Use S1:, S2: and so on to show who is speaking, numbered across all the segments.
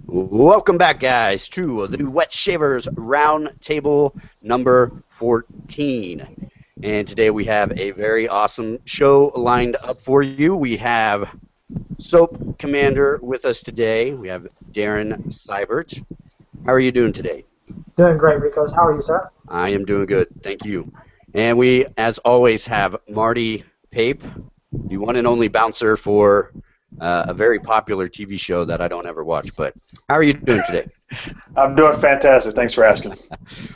S1: Welcome back, guys, to the Wet Shavers Roundtable number 14. And today we have a very awesome show lined up for you. We have Soap Commander with us today. We have Darren Seibert. How are you doing today?
S2: Doing great, Ricos. How are you, sir?
S1: I am doing good. Thank you. And we, as always, have Marty Pape, the one and only bouncer for a very popular TV show that I don't ever watch. But how are you doing today?
S3: I'm doing fantastic. Thanks for asking.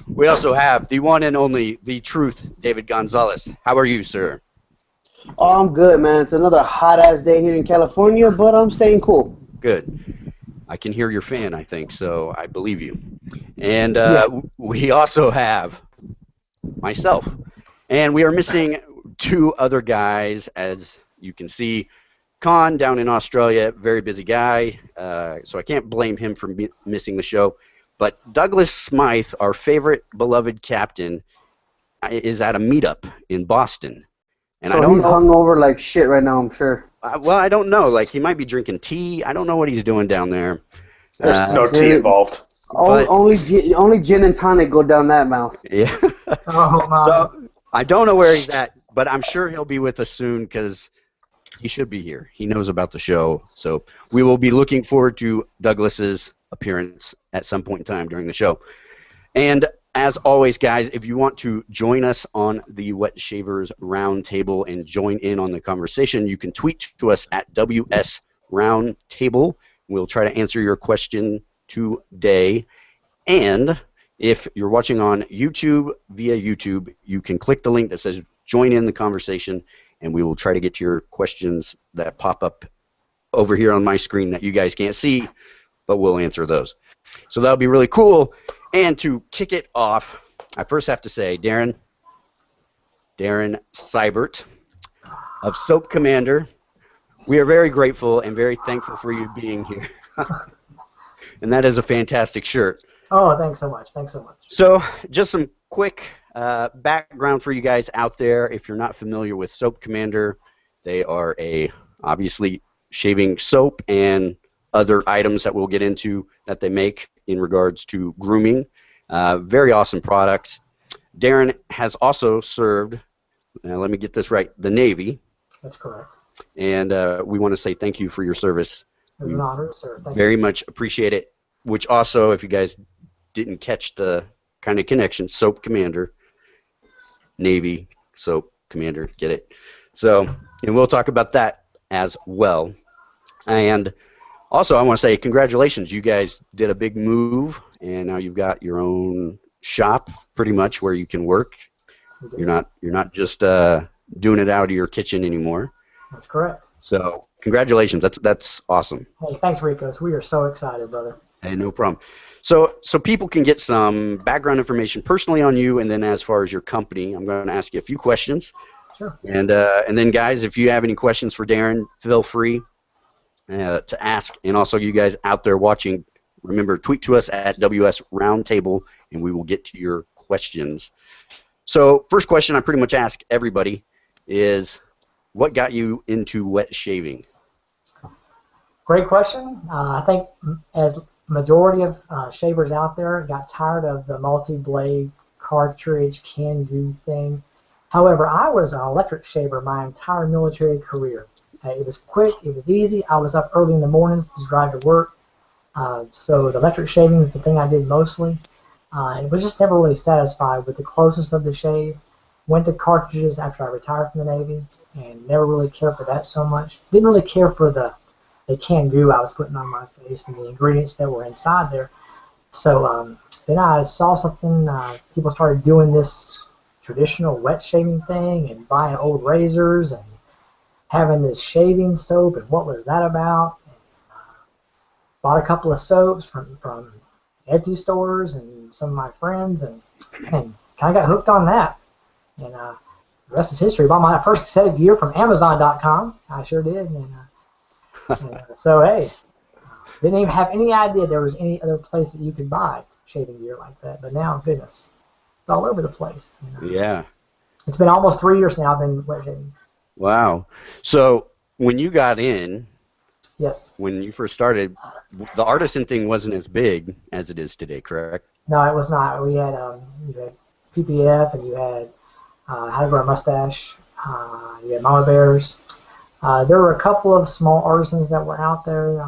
S1: We also have the one and only, the truth, David Gonzalez. How are you, sir?
S4: Oh, I'm good, man. It's another hot-ass day here in California, but I'm staying cool.
S1: Good. I can hear your fan, I think, so I believe you. And
S4: Yeah.
S1: we also have myself. And we are missing two other guys, as you can see. Con down in Australia, very busy guy, so I can't blame him for missing the show. But Douglas Smythe, our favorite beloved captain, is at a meetup in Boston. And I
S4: So
S1: don't
S4: he's
S1: know.
S4: hungover like shit right now, I'm sure.
S1: Well, I don't know. Like, he might be drinking tea. I don't know what he's doing down there.
S3: There's no tea
S4: Absolutely.
S3: involved.
S1: But-
S4: Only gin and tonic go down that mouth.
S1: Yeah.
S2: Oh, my.
S1: So I don't know where he's at, but I'm sure he'll be with us soon because he should be here. He knows about the show. So we will be looking forward to Douglas's appearance at some point in time during the show. And as always, guys, if you want to join us on the Wet Shavers Roundtable and join in on the conversation, you can tweet to us at WS Roundtable. We'll try to answer your question today. And if you're watching on YouTube, via YouTube, you can click the link that says join in the conversation, and we will try to get to your questions that pop up over here on my screen that you guys can't see, but we'll answer those. So that'll be really cool. And to kick it off, I first have to say, Darren Seibert of Soap Commander, we are very grateful and very thankful for you being here. And that is a fantastic shirt.
S2: Oh, thanks so much. Thanks so much.
S1: So just some quick background for you guys out there. If you're not familiar with Soap Commander, they are obviously shaving soap and other items that we'll get into that they make in regards to grooming. Very awesome products. Darren has also served, let me get this right, the Navy.
S2: That's correct.
S1: And we want to say thank you for your service.
S2: It was an honor, sir. Thank
S1: Very much appreciate it. Which also, if you guys didn't catch the kind of connection, Soap Commander, Navy, Soap Commander, get it? So, and we'll talk about that as well. And also, I want to say congratulations. You guys did a big move, and now you've got your own shop, pretty much, where you can work.
S2: you.
S1: You're not just doing it out of your kitchen anymore.
S2: That's correct.
S1: So, congratulations. That's awesome.
S2: Hey, thanks, Ricos. We are so excited, brother.
S1: Hey, no problem. So people can get some background information personally on you, and then as far as your company, I'm going to ask you a few questions.
S2: Sure.
S1: And then, guys, if you have any questions for Darren, feel free to ask. And also, you guys out there watching, remember, tweet to us at WS Roundtable, and we will get to your questions. So first question I pretty much ask everybody is, what got you into wet shaving?
S2: Great question. I think as majority of shavers out there got tired of the multi-blade cartridge can-do thing. However, I was an electric shaver my entire military career. It was quick, it was easy. I was up early in the mornings to drive to work. So the electric shaving is the thing I did mostly. It was just never really satisfied with the closeness of the shave. Went to cartridges after I retired from the Navy and never really cared for that so much. Didn't really care for the canned goo I was putting on my face and the ingredients that were inside there. So then I saw something, people started doing this traditional wet shaving thing and buying old razors and having this shaving soap, and what was that about? And, bought a couple of soaps from Etsy stores and some of my friends, and kind of got hooked on that. And the rest is history. Bought my first set of gear from Amazon.com. I sure did. So, hey, didn't even have any idea there was any other place that you could buy shaving gear like that. But now, goodness, it's all over the place.
S1: Yeah.
S2: It's been almost 3 years now I've been wet shaving.
S1: Wow. So when you got in,
S2: Yes.
S1: When you first started, the artisan thing wasn't as big as it is today, correct?
S2: No, it was not. We had you had PPF, and you had How to Grow a Mustache. You had Mama Bears. There were a couple of small artisans that were out there.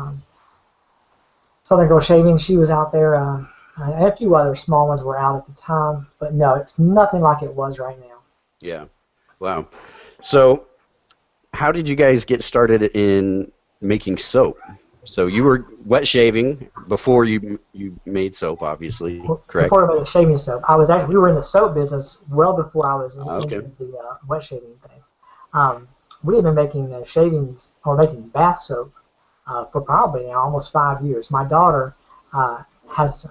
S2: Southern Girl Shaving, she was out there. And a few other small ones were out at the time. But no, it's nothing like it was right now.
S1: Yeah. Wow. So, how did you guys get started in making soap? So you were wet shaving before you made soap, obviously, correct?
S2: Before I made the shaving soap, we were in the soap business well before I was
S1: Okay.
S2: into the wet shaving thing. We had been making making bath soap for probably now almost 5 years. My daughter has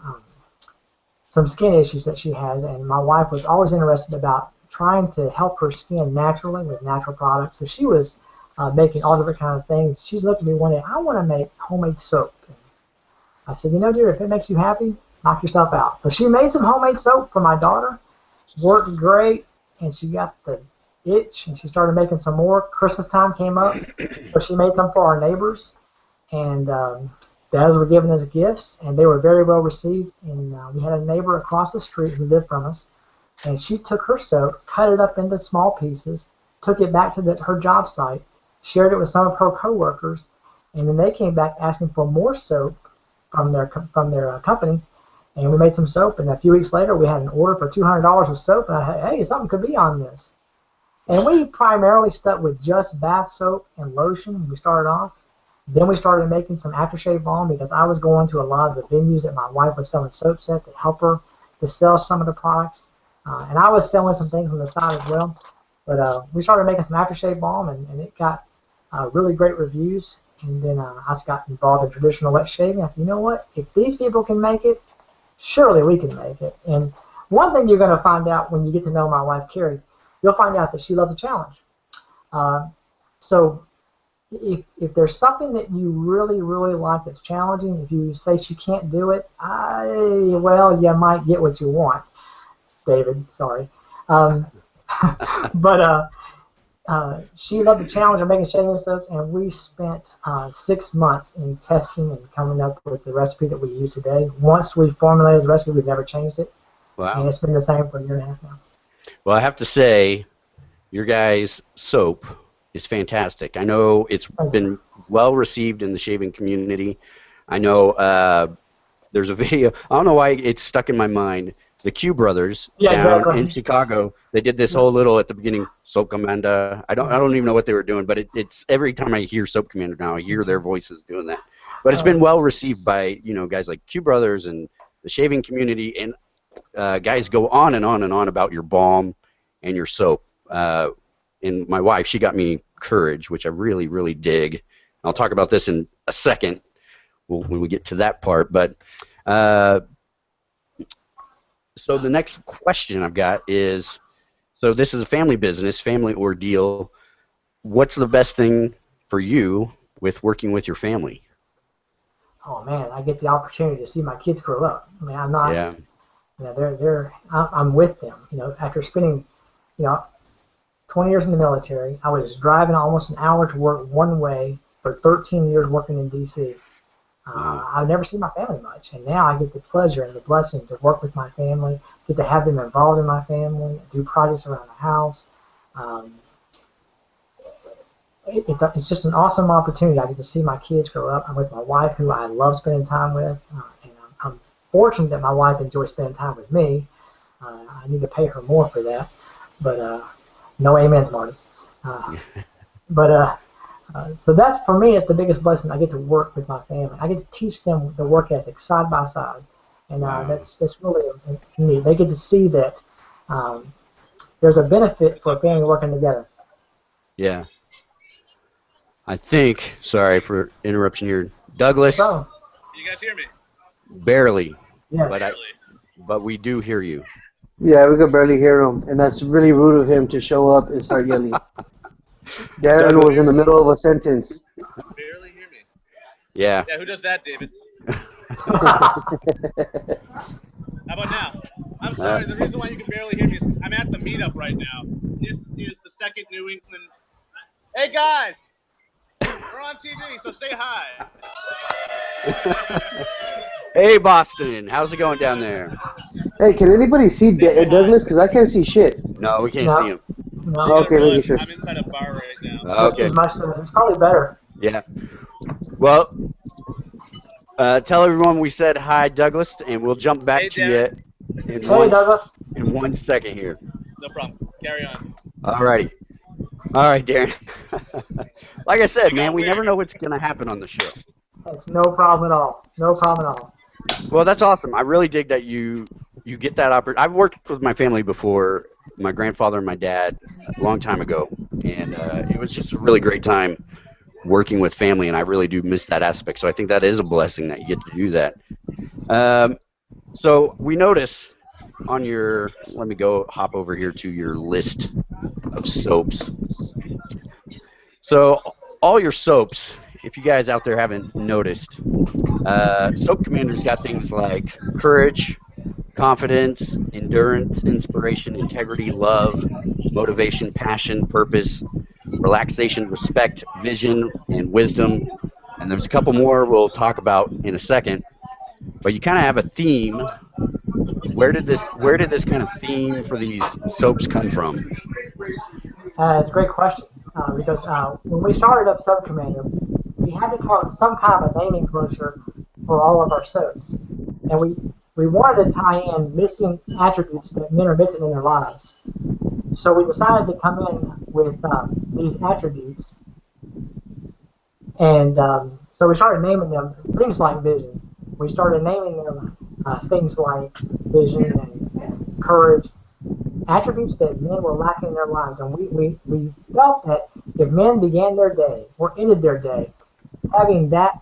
S2: some skin issues that she has, and my wife was always interested about trying to help her skin naturally with natural products. So she was making all different kind of things. She looked at me one day, I want to make homemade soap. And I said, dear, if it makes you happy, knock yourself out. So she made some homemade soap for my daughter. Worked great, and she got the itch, and she started making some more. Christmas time came up, so she made some for our neighbors, and those were given as gifts, and they were very well received. And we had a neighbor across the street who lived from us, and she took her soap, cut it up into small pieces, took it back to her job site, shared it with some of her coworkers, and then they came back asking for more soap from their company, and we made some soap. And a few weeks later, we had an order for $200 of soap, and I said, hey, something could be on this. And we primarily stuck with just bath soap and lotion when we started off. Then we started making some aftershave balm because I was going to a lot of the venues that my wife was selling soap set to help her to sell some of the products. And I was selling some things on the side as well. But we started making some aftershave balm, and it got really great reviews. And then I just got involved in traditional wet shaving. I said, you know what? If these people can make it, surely we can make it. And one thing you're going to find out when you get to know my wife, Carrie, you'll find out that she loves a challenge. So if there's something that you really, really like that's challenging, if you say she can't do it, well, you might get what you want, David. Sorry. But she loved the challenge of making shaving soap, and we spent 6 months in testing and coming up with the recipe that we use today. Once we formulated the recipe, we've never changed it.
S1: Wow.
S2: And it's been the same for a year and a half now.
S1: Well, I have to say, your guys' soap is fantastic. I know it's been well received in the shaving community. I know there's a video. I don't know why it's stuck in my mind. The Q brothers down in Chicago, they did this whole little at the beginning, Soap Commander. I don't even know what they were doing, but it's every time I hear Soap Commander now, I hear their voices doing that. But it's been well received by guys like Q brothers and the shaving community, and guys go on and on and on about your balm and your soap. And my wife, she got me Courage, which I really, really dig. I'll talk about this in a second when we get to that part. But so the next question I've got is, so this is a family business, family ordeal. What's the best thing for you with working with your family?
S2: Oh man, I get the opportunity to see my kids grow up. I mean, I'm not.
S1: Yeah.
S2: I'm with them. After spending, 20 years in the military, I was driving almost an hour to work one way for 13 years working in D.C. I've never seen my family much, and now I get the pleasure and the blessing to work with my family, get to have them involved in my family, do projects around the house. It's just an awesome opportunity. I get to see my kids grow up. I'm with my wife, who I love spending time with, and I'm fortunate that my wife enjoys spending time with me. I need to pay her more for that, but no amens, Marty. So that's, for me, it's the biggest blessing. I get to work with my family. I get to teach them the work ethic side by side, and that's really neat. They get to see that there's a benefit for a family working together.
S1: Yeah. I think, sorry for interruption here, Douglas.
S2: So,
S5: can you guys hear me?
S1: Barely.
S2: yes.
S1: But we do hear you.
S4: Yeah, we could barely hear him, and that's really rude of him to show up and start yelling. Darren was in the middle of a sentence.
S5: Barely hear me.
S1: Yeah.
S5: Yeah, who does that, David? How about now? I'm sorry, the reason why you can barely hear me is because I'm at the meetup right now. This is the second New England. Hey, guys! We're on TV, so say hi.
S1: Hey, Boston. How's it going down there?
S4: Hey, can anybody see
S5: Say hi.
S4: Douglas? Because I can't see shit.
S1: No, we can't see
S2: No,
S1: him.
S2: no.
S5: You gotta
S4: Okay, making
S5: realize
S4: sure.
S5: I'm inside a bar right now.
S2: Just
S1: Okay.
S2: as much. It's probably better.
S1: Yeah. Well, tell everyone we said hi, Douglas, and we'll jump back
S5: Hey,
S1: to you
S5: Darren.
S1: in
S2: Hey, Douglas.
S1: in 1 second here.
S5: No problem. Carry on.
S1: All righty. All right, Darren. Like I said,
S5: It
S1: man,
S5: got
S1: we never
S5: weird.
S1: know what's going to happen on the show.
S2: It's no problem at all. No problem at all.
S1: Well, that's awesome. I really dig that you get that opportunity. I've worked with my family before, my grandfather and my dad, a long time ago, and it was just a really great time working with family, and I really do miss that aspect. So I think that is a blessing that you get to do that. So we notice on your, let me go hop over here to your list of soaps. So all your soaps, if you guys out there haven't noticed, Soap Commander's got things like courage, confidence, endurance, inspiration, integrity, love, motivation, passion, purpose, relaxation, respect, vision, and wisdom. And there's a couple more we'll talk about in a second. But you kind of have a theme. Where did this kind of theme for these soaps come from?
S2: It's a great question because when we started up Subcommander, we had to come up with some kind of a naming closure for all of our soaps, and we wanted to tie in missing attributes that men are missing in their lives. So we decided to come in with these attributes, and so we started naming them things like vision. We started naming them things like vision and courage, attributes that men were lacking in their lives. And we felt that if men began their day or ended their day having that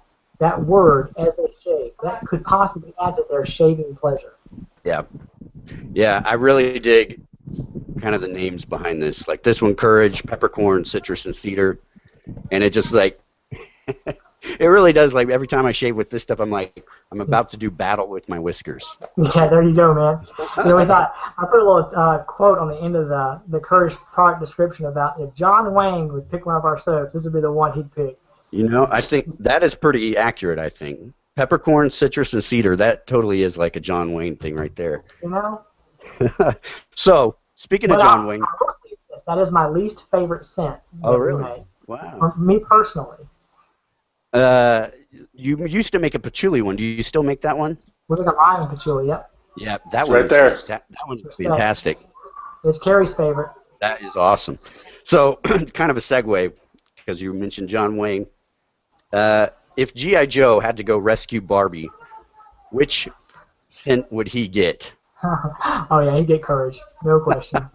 S2: word as they shave, that could possibly add to their shaving pleasure.
S1: Yeah, yeah, I really dig kind of the names behind this. Like this one, courage, peppercorn, citrus, and cedar, and it just like it really does. Like every time I shave with this stuff, I'm like I'm about to do battle with my whiskers.
S2: Yeah, there you go, man. We thought I put a little quote on the end of the Courage product description about if John Wayne would pick one of our soaps, this would be the one he'd pick.
S1: You know, I think that is pretty accurate. I think peppercorn, citrus, and cedar. That totally is like a John Wayne thing right there.
S2: You know.
S1: So speaking of John Wayne,
S2: that is my least favorite scent.
S1: Oh, really?
S2: Made.
S1: Wow.
S2: For me personally.
S1: You used to make a patchouli one. Do you still make that one?
S2: We make a lime patchouli. Yep.
S1: Yeah, that
S3: Right there.
S1: That one is fantastic.
S2: It's Carrie's favorite.
S1: That is awesome. So, kind of a segue, because you mentioned John Wayne. If G.I. Joe had to go rescue Barbie, which scent would he get?
S2: Oh yeah, he'd get courage. No question.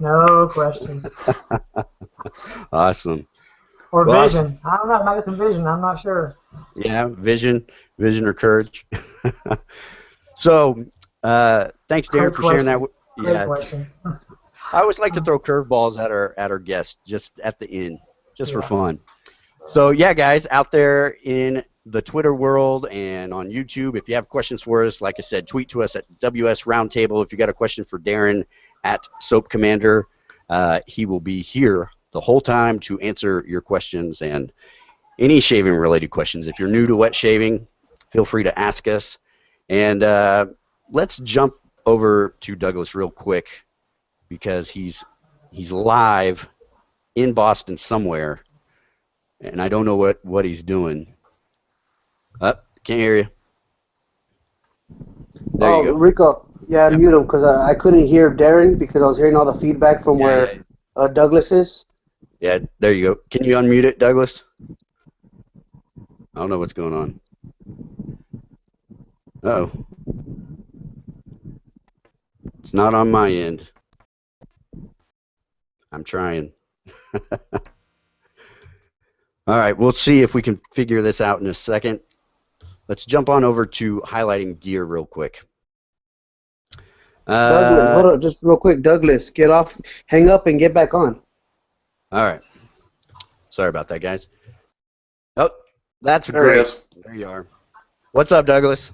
S2: No question.
S1: Awesome.
S2: Or
S1: Well,
S2: vision. I don't know. I might get some vision. I'm not sure.
S1: Yeah, vision or courage. So, thanks, Darren,
S2: Great
S1: for sharing that.
S2: Great question.
S1: I always like to throw curveballs at our guests just at the end, just for fun. So yeah, guys, out there in the Twitter world and on YouTube, if you have questions for us, like I said, tweet to us at WS Roundtable. If you got a question for Darren at Soap Commander, he will be here the whole time to answer your questions and any shaving related questions. If you're new to wet shaving, feel free to ask us. And let's jump over to Douglas real quick because he's live in Boston somewhere, and I don't know what he's doing. Can't hear you. There you go.
S4: Rico, yeah, mute him because I couldn't hear Darren because I was hearing all the feedback from where Douglas is.
S1: Yeah, there you go. Can you unmute it, Douglas? I don't know what's going on. Uh-oh. It's not on my end. I'm trying. All right, we'll see if we can figure this out in a second. Let's jump on over to highlighting gear real quick.
S4: Douglas, hold on, just real quick. Douglas, get off, hang up, and get back on.
S1: All right. Sorry about that, guys. Oh, that's
S3: There he
S1: great.
S3: is.
S1: There you are. What's up, Douglas?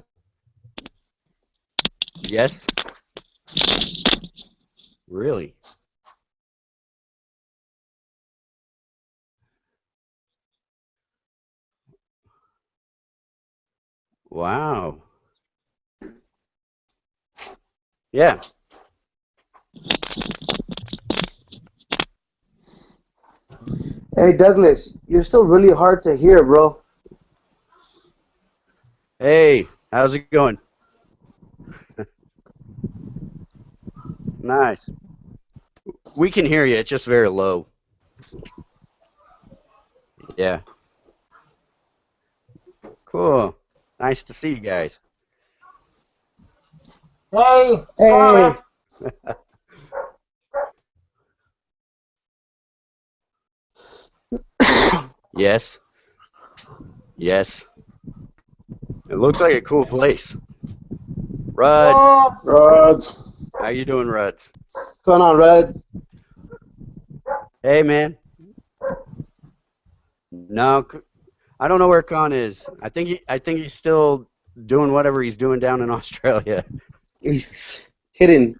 S1: Yes? Really? Wow. Yeah.
S4: Hey, Douglas, you're still really hard to hear, bro.
S1: Hey, how's it going? Nice. We can hear you. It's just very low. Yeah. Cool. Nice to see you guys.
S2: Hey, what's going on,
S4: Hey,
S2: man?
S1: Yes. Yes. It looks like a cool place. Ruds.
S2: What?
S3: Rods.
S1: How you doing, Ruds?
S4: what's going on, Red?
S1: Hey, man. No, I don't know where Con is. I think he's still doing whatever he's doing down in Australia.
S4: He's hidden.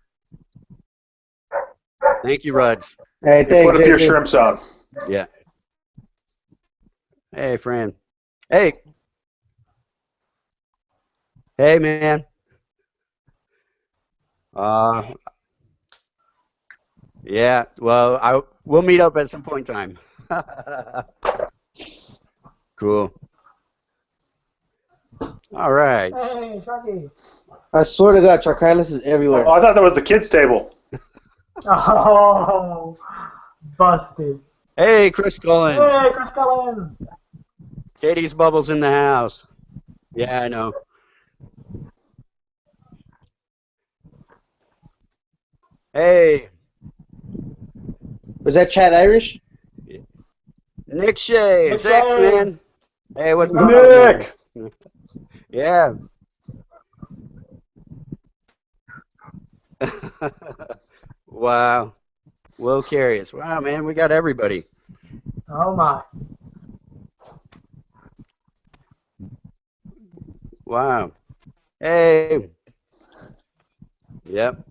S1: Thank you, Ruds.
S4: Hey,
S3: You put
S4: thanks,
S3: a few
S4: Jason.
S3: shrimps on.
S1: Yeah. Hey, Fran. Hey. Hey, man. Uh, yeah. Well, we'll meet up at some point in time. Cool. All right.
S2: Hey, Sharky.
S4: I swear to God, Charkylus is everywhere.
S3: Oh, I thought that was the kids' table.
S2: Oh, busted.
S1: Hey, Chris Cullen.
S2: Hey, Chris Cullen.
S1: Katie's Bubbles in the house. Yeah, I know. Hey,
S4: Was that Chad Irish?
S1: Nick Shea.
S2: Nick
S1: Zach,
S2: Shea.
S1: man. Hey, what's going on,
S3: Nick!
S1: man? Yeah. Wow. Will Carius. Wow, man, we got everybody.
S2: Oh, my.
S1: Wow. Hey. Yep.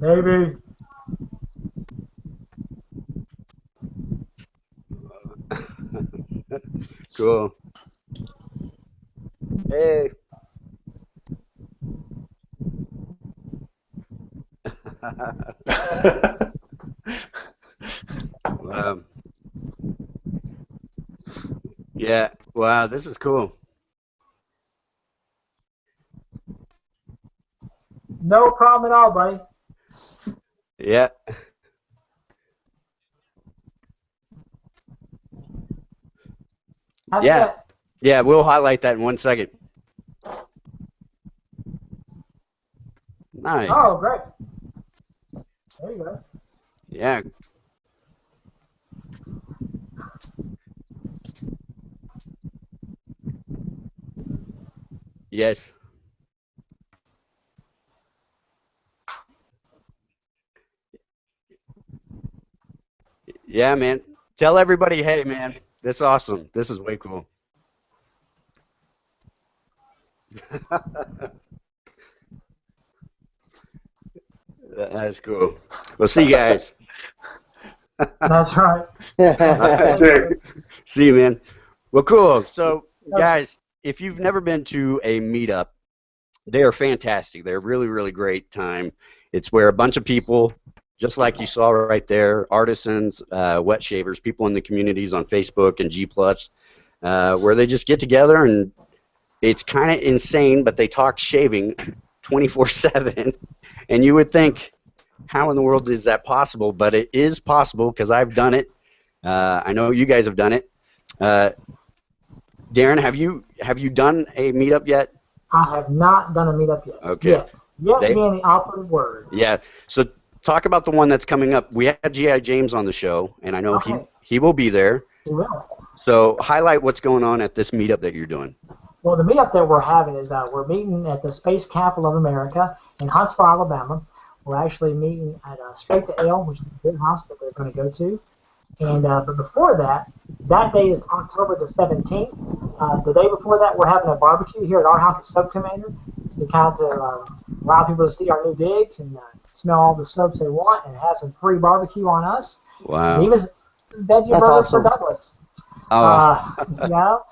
S2: Maybe.
S1: Cool. Hey. Wow. Yeah. Wow, this is cool.
S2: No problem at all, buddy.
S1: Yeah.
S2: Have
S1: Yeah.
S2: that.
S1: Yeah, we'll highlight that in 1 second. Nice.
S2: Oh, great. There you go.
S1: Yeah. Yes. Yeah, man. Tell everybody, hey, man, this is awesome. This is way cool. That's cool. We'll see you guys.
S2: That's right.
S3: That's it.
S1: See you, man. Well, cool. So,
S2: That's-
S1: guys, if you've never been to a meetup, they are fantastic. They're really, really great time. It's where a bunch of people, just like you saw right there, artisans, wet shavers, people in the communities on Facebook and G+, where they just get together, and it's kind of insane, but they talk shaving 24/7. And you would think, how in the world is that possible? But it is possible because I've done it. I know you guys have done it. Darren, have you done a meetup yet?
S2: I have not done a meetup yet.
S1: Okay.
S2: Yet. Yet
S1: They-
S2: being the operative word.
S1: Yeah. So talk about the one that's coming up. We had G.I. James on the show, and I know
S2: Okay.
S1: he will be there.
S2: You will.
S1: So highlight what's going on at this meetup that you're doing.
S2: Well, the meetup that we're having is we're meeting at the Space Capital of America in Huntsville, Alabama. We're actually meeting at Straight to Ale, which is the beer house that we're going to go to. And but before that, that day is October the 17th. The day before that, we're having a barbecue here at our house at Soap Commander to kind of allow people to see our new digs and smell all the soaps they want and have some free barbecue on us.
S1: Wow.
S2: And even veggie
S4: That's
S2: burgers
S4: awesome.
S2: for Douglas.
S1: Oh.
S2: You know?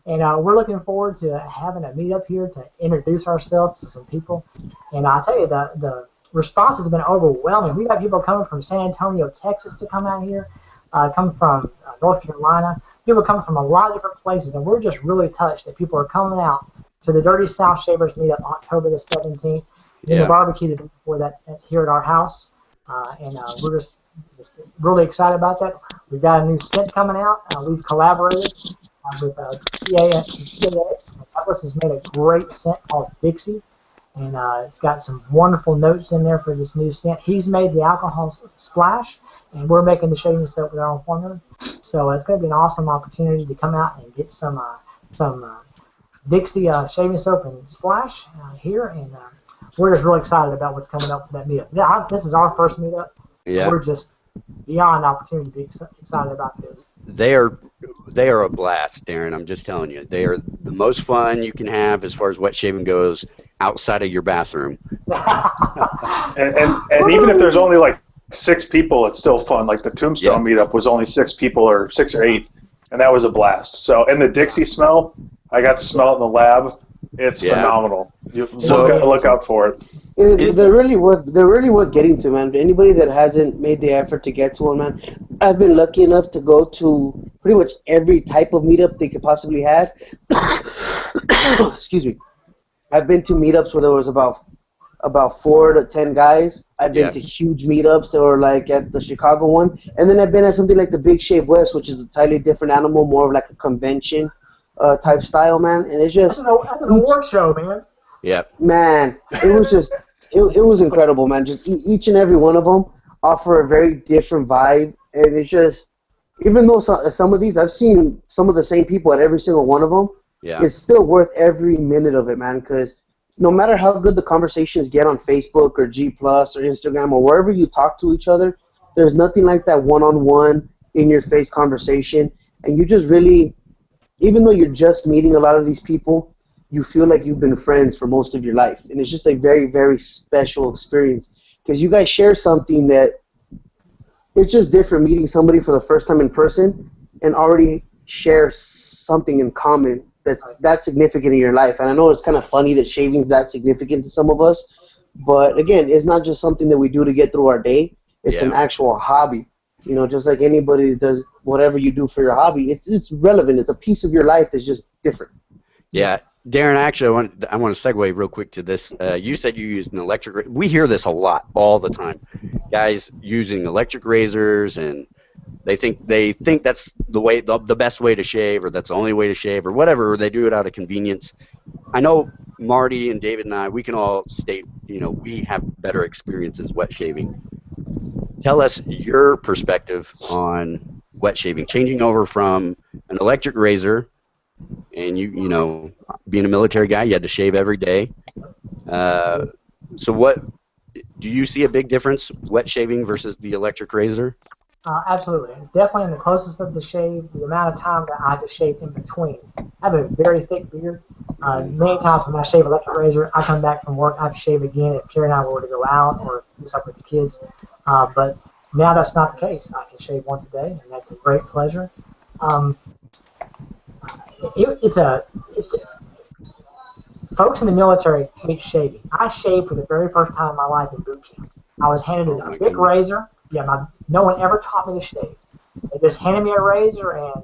S2: And we're looking forward to having a meetup here to introduce ourselves to some people. And I'll tell you, the response has been overwhelming. We've got people coming from San Antonio, Texas to come out here, coming from North Carolina, people coming from a lot of different places, and we're just really touched that people are coming out to the Dirty South Shavers meetup October the 17th, and
S1: Yeah.
S2: the barbecue the day before that's here at our house, and we're just really excited about that. We've got a new scent coming out. We've collaborated with PAX. Douglas has made a great scent called Dixie, and it's got some wonderful notes in there for this new scent. He's made the alcohol splash, and we're making the shaving soap with our own formula. So it's going to be an awesome opportunity to come out and get some Dixie shaving soap and splash here, and we're just really excited about what's coming up for that meetup. Yeah, this is our first meetup.
S1: Yeah.
S2: We're just beyond opportunity to be excited about this.
S1: They are a blast, Darren. I'm just telling you. They are the most fun you can have as far as wet shaving goes outside of your bathroom.
S3: And even if there's only like 6 people, it's still fun. Like the Tombstone meetup was only 6 people or 6 or 8, and that was a blast. So, and the Dixie smell, I got to smell it in the lab. It's phenomenal. You look out for it.
S4: They're really worth getting to, man. Anybody that hasn't made the effort to get to one, man. I've been lucky enough to go to pretty much every type of meetup they could possibly have. Excuse me. I've been to meetups where there was about 4 to 10 guys. I've been to huge meetups that were like at the Chicago one, and then I've been at something like the Big Shave West, which is a entirely different animal, more of like a convention type style, man. And it's just
S2: that's an award show, man.
S1: Yep.
S4: Man, it was just it was incredible, man. Just each and every one of them offer a very different vibe, and it's just, even though some of these I've seen some of the same people at every single one of them, it's still worth every minute of it, man. Because no matter how good the conversations get on Facebook or G Plus or Instagram or wherever you talk to each other, there's nothing like that one-on-one, in-your-face conversation, and you just really, even though you're just meeting a lot of these people, you feel like you've been friends for most of your life. And it's just a very, very special experience because you guys share something that it's just different meeting somebody for the first time in person and already share something in common that's that significant in your life. And I know it's kind of funny that shaving's that significant to some of us, but again, it's not just something that we do to get through our day. It's an actual hobby. You know, just like anybody does whatever you do for your hobby, it's relevant. It's a piece of your life that's just different.
S1: Yeah. Darren, actually, I want to segue real quick to this. You said you used an electric. We hear this a lot, all the time. Guys using electric razors, and they think that's the best way to shave, or that's the only way to shave, or whatever. Or they do it out of convenience. I know Marty and David and I, we can all state, we have better experiences wet shaving. Tell us your perspective on wet shaving, changing over from an electric razor. And you being a military guy, you had to shave every day. So what do you see a big difference, wet shaving versus the electric razor?
S2: Absolutely. Definitely in the closest of the shave, the amount of time that I have to shave in between. I have a very thick beard. Many times when I shave electric razor, I come back from work, I have to shave again if Carrie and I were to go out or do something with the kids. But now that's not the case. I can shave once a day, and that's a great pleasure. Folks in the military hate shaving. I shaved for the very first time in my life in boot camp. I was handed a big razor. No one ever taught me to shave. They just handed me a razor and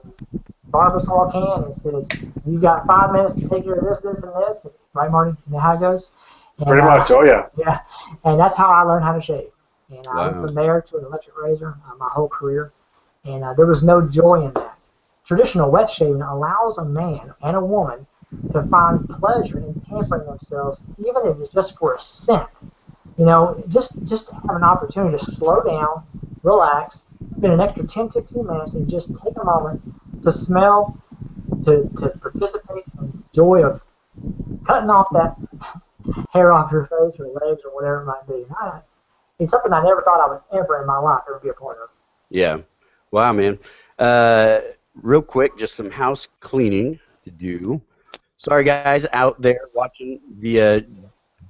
S2: Barbershop can and says, "You got 5 minutes to take care of this, this, and this." Right, Marty? You know how it goes? And,
S3: pretty much. Oh yeah.
S2: Yeah, and that's how I learned how to shave. And I went from there to an electric razor my whole career, and there was no joy in that. Traditional wet shaving allows a man and a woman to find pleasure in pampering themselves, even if it's just for a scent. Just to have an opportunity to slow down, relax, spend an extra 10-15 minutes, and just take a moment to smell, to participate in the joy of cutting off that hair off your face or legs or whatever it might be. It's something I never thought I would ever in my life ever be a part of.
S1: Yeah. Wow, man. Real quick, just some house cleaning. to do. Sorry, guys out there watching via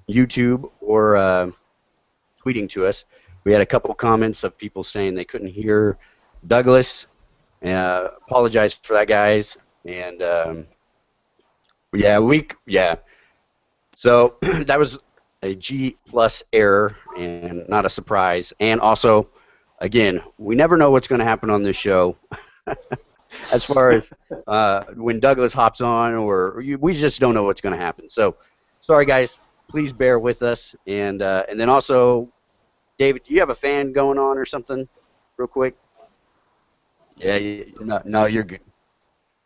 S1: YouTube or tweeting to us. We had a couple comments of people saying they couldn't hear Douglas. Apologize for that, guys. And yeah. So that was a G plus error and not a surprise. And also, again, we never know what's going to happen on this show. As far as when Douglas hops on, we just don't know what's going to happen. So, sorry guys, please bear with us. And then also, David, do you have a fan going on or something, real quick? Yeah, no, you're good.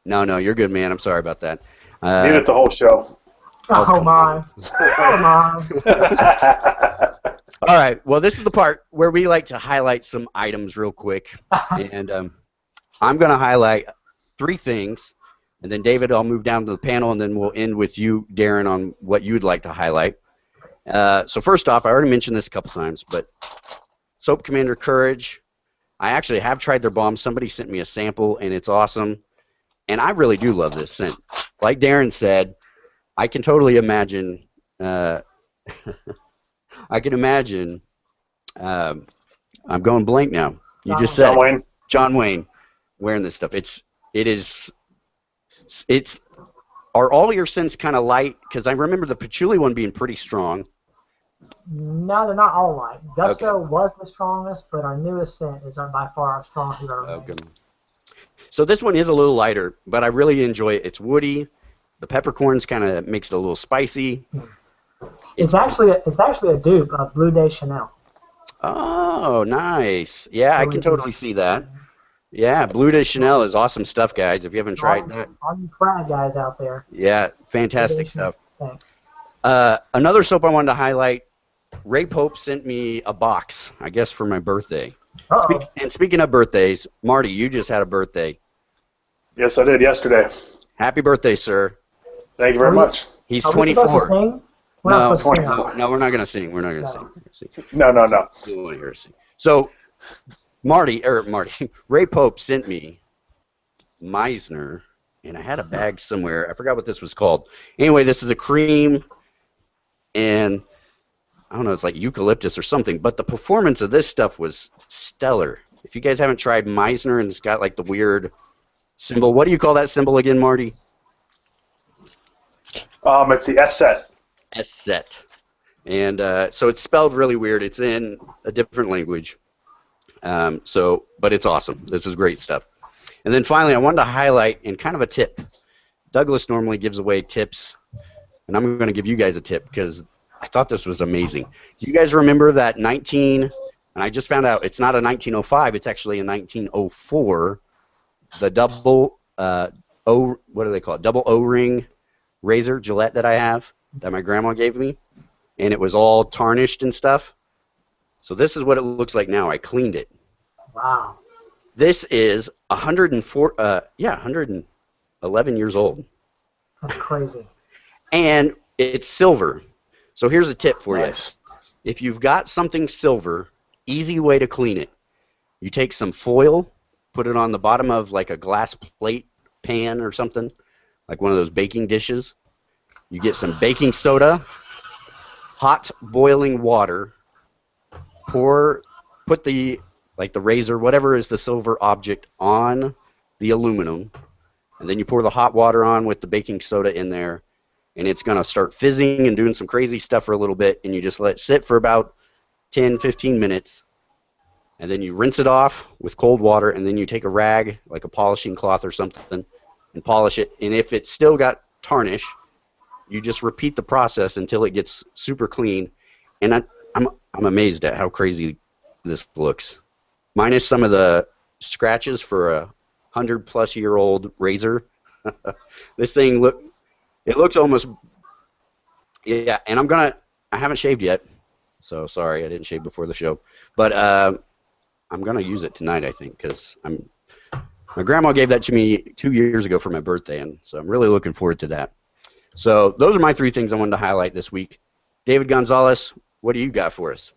S1: No, you're good, man. I'm sorry about that.
S3: Need it the whole show.
S2: Oh my. Oh my.
S1: All right. Well, this is the part where we like to highlight some items real quick, and I'm going to highlight 3 things, and then David, I'll move down to the panel, and then we'll end with you, Darren, on what you'd like to highlight. So first off, I already mentioned this a couple times, but Soap Commander Courage, I actually have tried their balm. Somebody sent me a sample, and it's awesome, and I really do love this scent. Like Darren said, I can totally imagine. I can imagine. I'm going blank now. You just said
S3: John Wayne.
S1: John Wayne wearing this stuff. Are all your scents kind of light? Because I remember the patchouli one being pretty strong.
S2: No, they're not all light. Gusto was the strongest, but our newest scent is by far our strongest.
S1: Okay. So this one is a little lighter, but I really enjoy it. It's woody. The peppercorns kind of makes it a little spicy.
S2: It's actually a dupe of Blue Day Chanel.
S1: Oh, nice. Yeah, I can totally see that. Yeah, Blue Day Chanel is awesome stuff, guys. If you haven't tried that.
S2: All you crab guys out there.
S1: Yeah, fantastic stuff.
S2: Thanks.
S1: Another soap I wanted to highlight, Ray Pope sent me a box, I guess, for my birthday. And speaking of birthdays, Marty, you just had a birthday.
S3: Yes, I did yesterday.
S1: Happy birthday, sir.
S3: Thank you very much.
S1: He's
S2: Are
S1: 24.
S2: We supposed to sing? We're not supposed to sing.
S1: No, we're not going to sing. We're not going to sing.
S3: No.
S1: We don't want to hear us sing. So, Ray Pope sent me Meisner, and I had a bag somewhere. I forgot what this was called. Anyway, this is a cream, and I don't know, it's like eucalyptus or something, but the performance of this stuff was stellar. If you guys haven't tried Meisner, and it's got like the weird symbol. What do you call that symbol again, Marty?
S3: It's the S-set.
S1: S-set. And so it's spelled really weird. It's in a different language. But it's awesome. This is great stuff. And then finally, I wanted to highlight and kind of a tip. Douglas normally gives away tips, and I'm going to give you guys a tip because I thought this was amazing. Do you guys remember that and I just found out it's not a 1905, it's actually a 1904, the double, what do they call it? Double O-ring razor, Gillette that I have, that my grandma gave me, and it was all tarnished and stuff. So this is what it looks like now. I cleaned it.
S2: Wow.
S1: This is 111 years old.
S2: That's crazy.
S1: And it's silver. So here's a tip for
S3: Nice.
S1: you. If you've got something silver, easy way to clean it. You take some foil, put it on the bottom of like a glass plate pan or something, like one of those baking dishes. You get some baking soda, hot boiling water, put the razor, whatever is the silver object, on the aluminum, and then you pour the hot water on with the baking soda in there, and it's going to start fizzing and doing some crazy stuff for a little bit, and you just let it sit for about 10, 15 minutes, and then you rinse it off with cold water, and then you take a rag, like a polishing cloth or something, and polish it, and if it's still got tarnish, you just repeat the process until it gets super clean, and I'm amazed at how crazy this looks. Minus some of the scratches for a 100-plus-year-old razor. This thing looks almost, yeah, and I haven't shaved yet, so sorry I didn't shave before the show, but I'm going to use it tonight, I think, because my grandma gave that to me 2 years ago for my birthday, and so I'm really looking forward to that. So those are my 3 things I wanted to highlight this week. David Gonzalez, what do you got for us?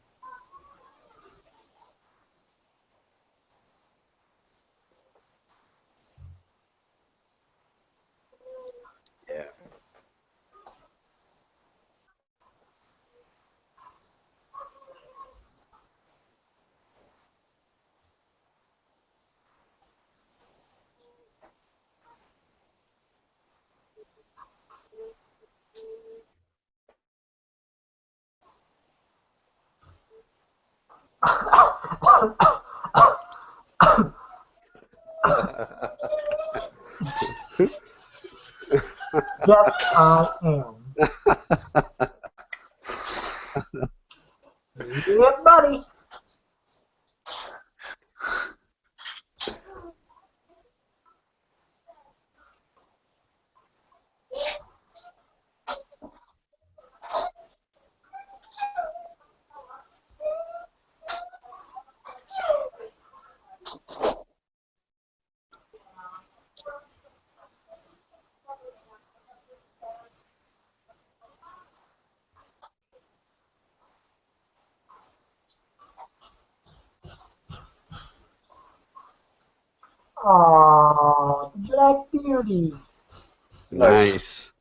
S2: Yes, I am. Yeah, buddy. Aww, Black Beauty.
S1: Nice.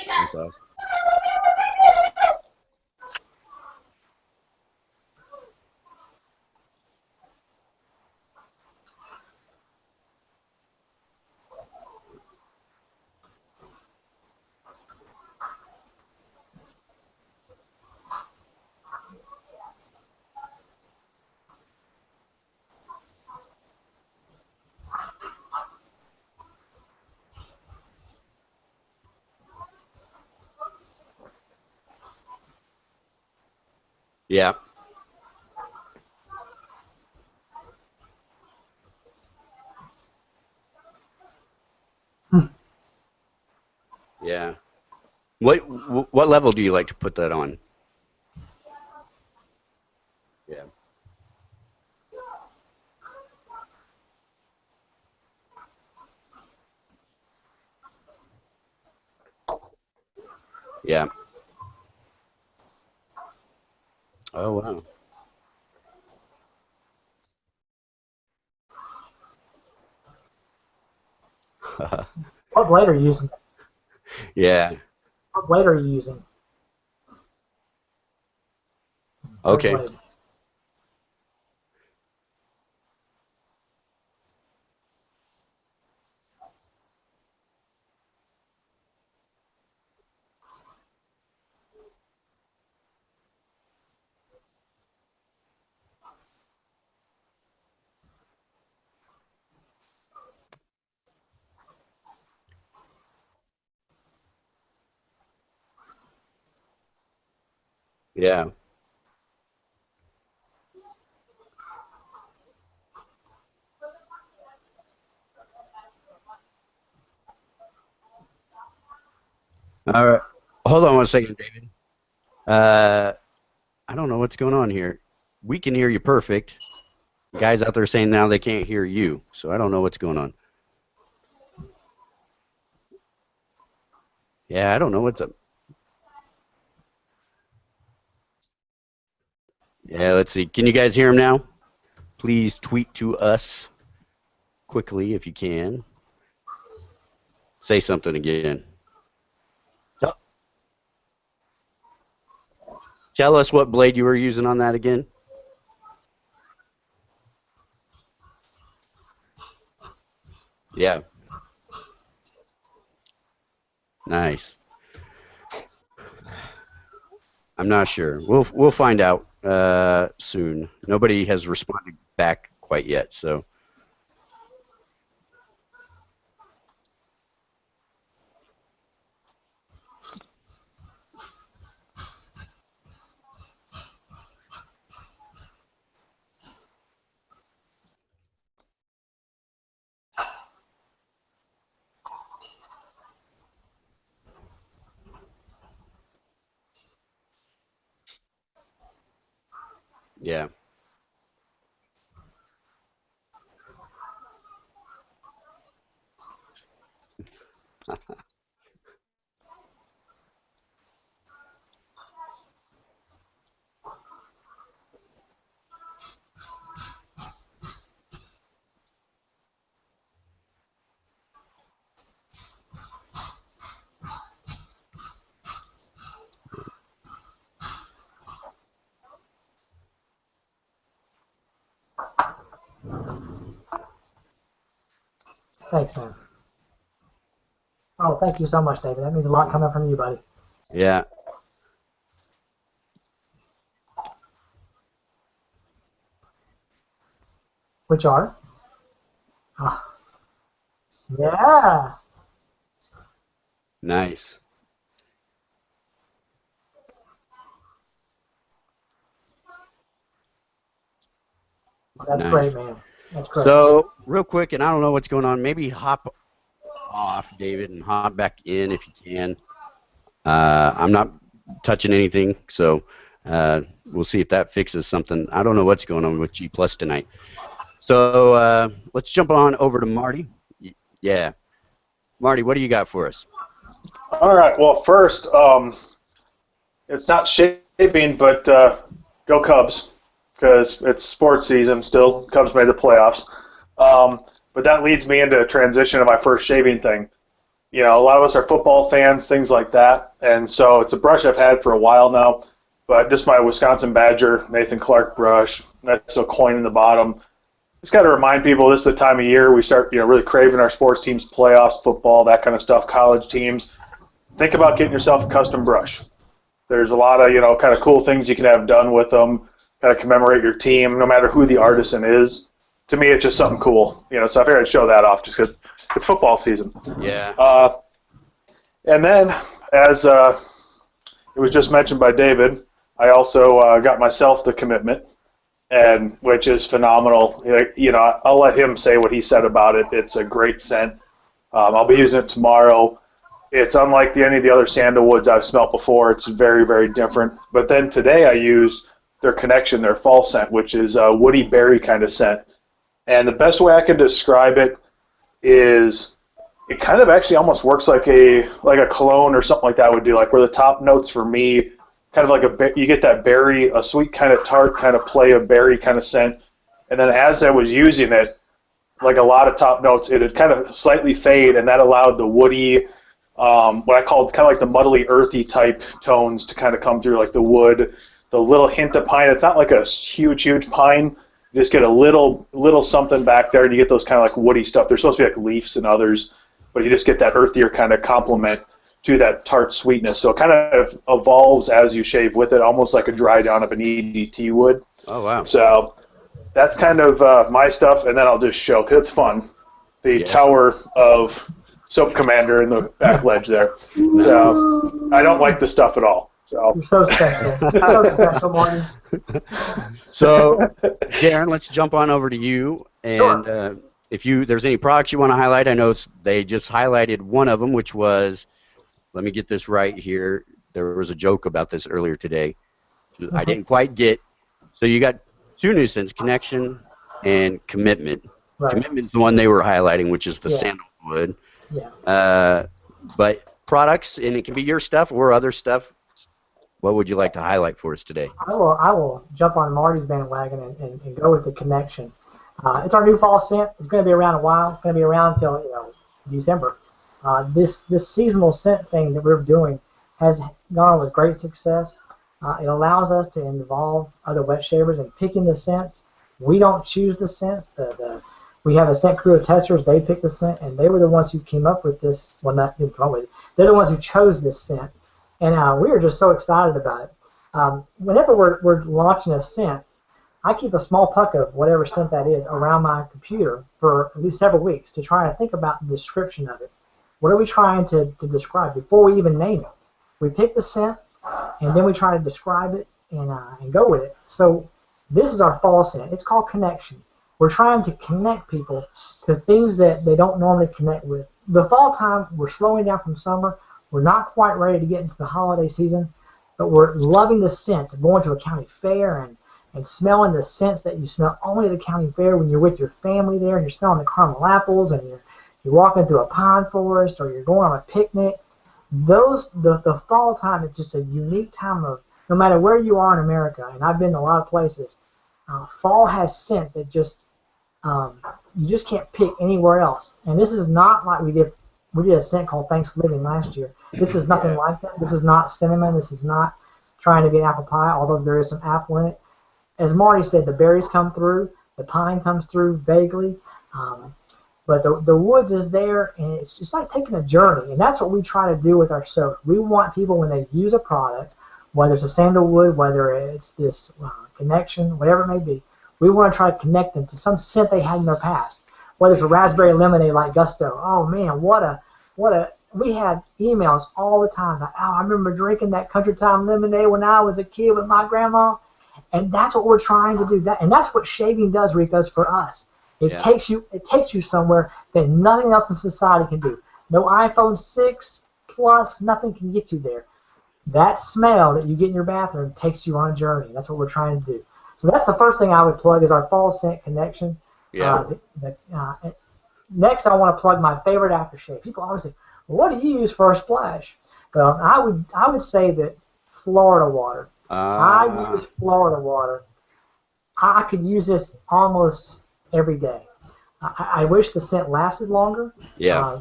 S1: That's awesome. Yeah. Yeah. What level do you like to put that on? Yeah. Yeah. Oh wow.
S2: What blade are you using?
S1: Yeah.
S2: What blade are you using? What
S1: Okay.
S2: blade?
S1: Yeah. All right. Hold on one second, David. I don't know what's going on here. We can hear you perfect. Guys out there saying now they can't hear you, so I don't know what's going on. Yeah, I don't know what's up. Yeah, let's see. Can you guys hear him now? Please tweet to us quickly if you can. Say something again. Tell, tell us what blade you were using on that again. Yeah, nice. I'm not sure. We'll find out soon. Nobody has responded back quite yet, so yeah.
S2: Thanks, man. Oh, thank you so much, David. That means a lot coming from you, buddy.
S1: Yeah.
S2: Which are? Yeah.
S1: Nice.
S2: That's
S1: Nice.
S2: great, man. That's great.
S1: So, real quick, and I don't know what's going on. Maybe hop off, David, and hop back in if you can. I'm not touching anything, so we'll see if that fixes something. I don't know what's going on with G Plus tonight. So let's jump on over to Marty. Yeah. Marty, what do you got for us?
S3: All right. Well, first, it's not shaving, but go Cubs, because it's sports season still. Cubs made the playoffs. But that leads me into a transition to my first shaving thing. You know, a lot of us are football fans, things like that, and so it's a brush I've had for a while now, but just my Wisconsin Badger, Nathan Clark brush, nice little coin in the bottom. Just got to remind people this is the time of year we start, really craving our sports teams, playoffs, football, that kind of stuff, college teams. Think about getting yourself a custom brush. There's a lot of, kind of cool things you can have done with them, kind of commemorate your team, no matter who the artisan is. To me, it's just something cool, so I figured I'd show that off just because it's football season.
S1: Yeah.
S3: And then, as it was just mentioned by David, I also got myself the commitment, and which is phenomenal. I'll let him say what he said about it. It's a great scent. I'll be using it tomorrow. It's unlike any of the other sandalwoods I've smelt before. It's very, very different. But then today I used their Connection, their fall scent, which is a woody berry kind of scent. And the best way I can describe it is it kind of actually almost works like a cologne or something like that would do, like where the top notes for me, kind of like you get that berry, a sweet kind of tart kind of play of berry kind of scent. And then as I was using it, like a lot of top notes, it would kind of slightly fade, and that allowed the woody, what I called kind of like the muddly, earthy type tones to kind of come through, like the wood, the little hint of pine. It's not like a huge, huge pine. You just get a little something back there, and you get those kind of like woody stuff. They're supposed to be like leaves and others, but you just get that earthier kind of complement to that tart sweetness. So it kind of evolves as you shave with it, almost like a dry down of an EDT would.
S1: Oh, wow.
S3: So that's kind of my stuff, and then I'll just show, because it's fun, the Tower of Soap Commander in the back ledge there. So I don't like the stuff at all. So.
S2: You're so special. You're so special, Marty.
S1: So, Darren, let's jump on over to you. And
S2: Sure.
S1: If there's any products you want to highlight, I know they just highlighted one of them, which was, let me get this right here. There was a joke about this earlier today. I didn't quite get. So you got two new scents, Connection and Commitment.
S2: Right.
S1: Commitment's the one they were highlighting, which is the sandalwood.
S2: Yeah.
S1: But products, and it can be your stuff or other stuff. What would you like to highlight for us today?
S2: I will jump on Marty's bandwagon and go with the Connection. It's our new fall scent. It's going to be around a while. It's going to be around until December. This seasonal scent thing that we're doing has gone with great success. It allows us to involve other wet shavers in picking the scents. We don't choose the scents. We have a scent crew of testers. They pick the scent, and they were the ones who came up with this. Well, not didn't come up with it. They're the ones who chose this scent, and we were just so excited about it. Whenever we're launching a scent, I keep a small puck of whatever scent that is around my computer for at least several weeks to try to think about the description of it. What are we trying to describe before we even name it? We pick the scent, and then we try to describe it and go with it. So this is our fall scent. It's called Connection. We're trying to connect people to things that they don't normally connect with. The fall time, we're slowing down from summer. We're not quite ready to get into the holiday season, but we're loving the scents of going to a county fair and smelling the scents that you smell only at the county fair when you're with your family there and you're smelling the caramel apples and you're walking through a pine forest or you're going on a picnic. The fall time is just a unique time of, no matter where you are in America, and I've been to a lot of places, fall has scents that just you just can't pick anywhere else. And this is not like we did a scent called Thanksgiving last year. This is nothing like that. This is not cinnamon. This is not trying to be an apple pie, although there is some apple in it. As Marty said, the berries come through, the pine comes through vaguely, but the woods is there, and it's just like taking a journey, and that's what we try to do with our soap. We want people, when they use a product, whether it's a sandalwood, whether it's this Connection, whatever it may be, We want to try to connect them to some scent they had in their past. Whether it's a raspberry lemonade like Gusto. Oh man, we had emails all the time. Like, oh, I remember drinking that Country Time lemonade when I was a kid with my grandma. And that's what we're trying to do. And that's what shaving does, Ricos, for us. It takes you somewhere that nothing else in society can do. No iPhone 6 Plus, nothing can get you there. That smell that you get in your bathroom takes you on a journey. That's what we're trying to do. So that's the first thing I would plug is our fall scent connection.
S1: Yeah.
S2: Next, I want to plug my favorite aftershave. People always say, well, what do you use for a splash? Well, I would say that Florida water. I use Florida water. I could use this almost every day. I wish the scent lasted longer.
S1: Yeah.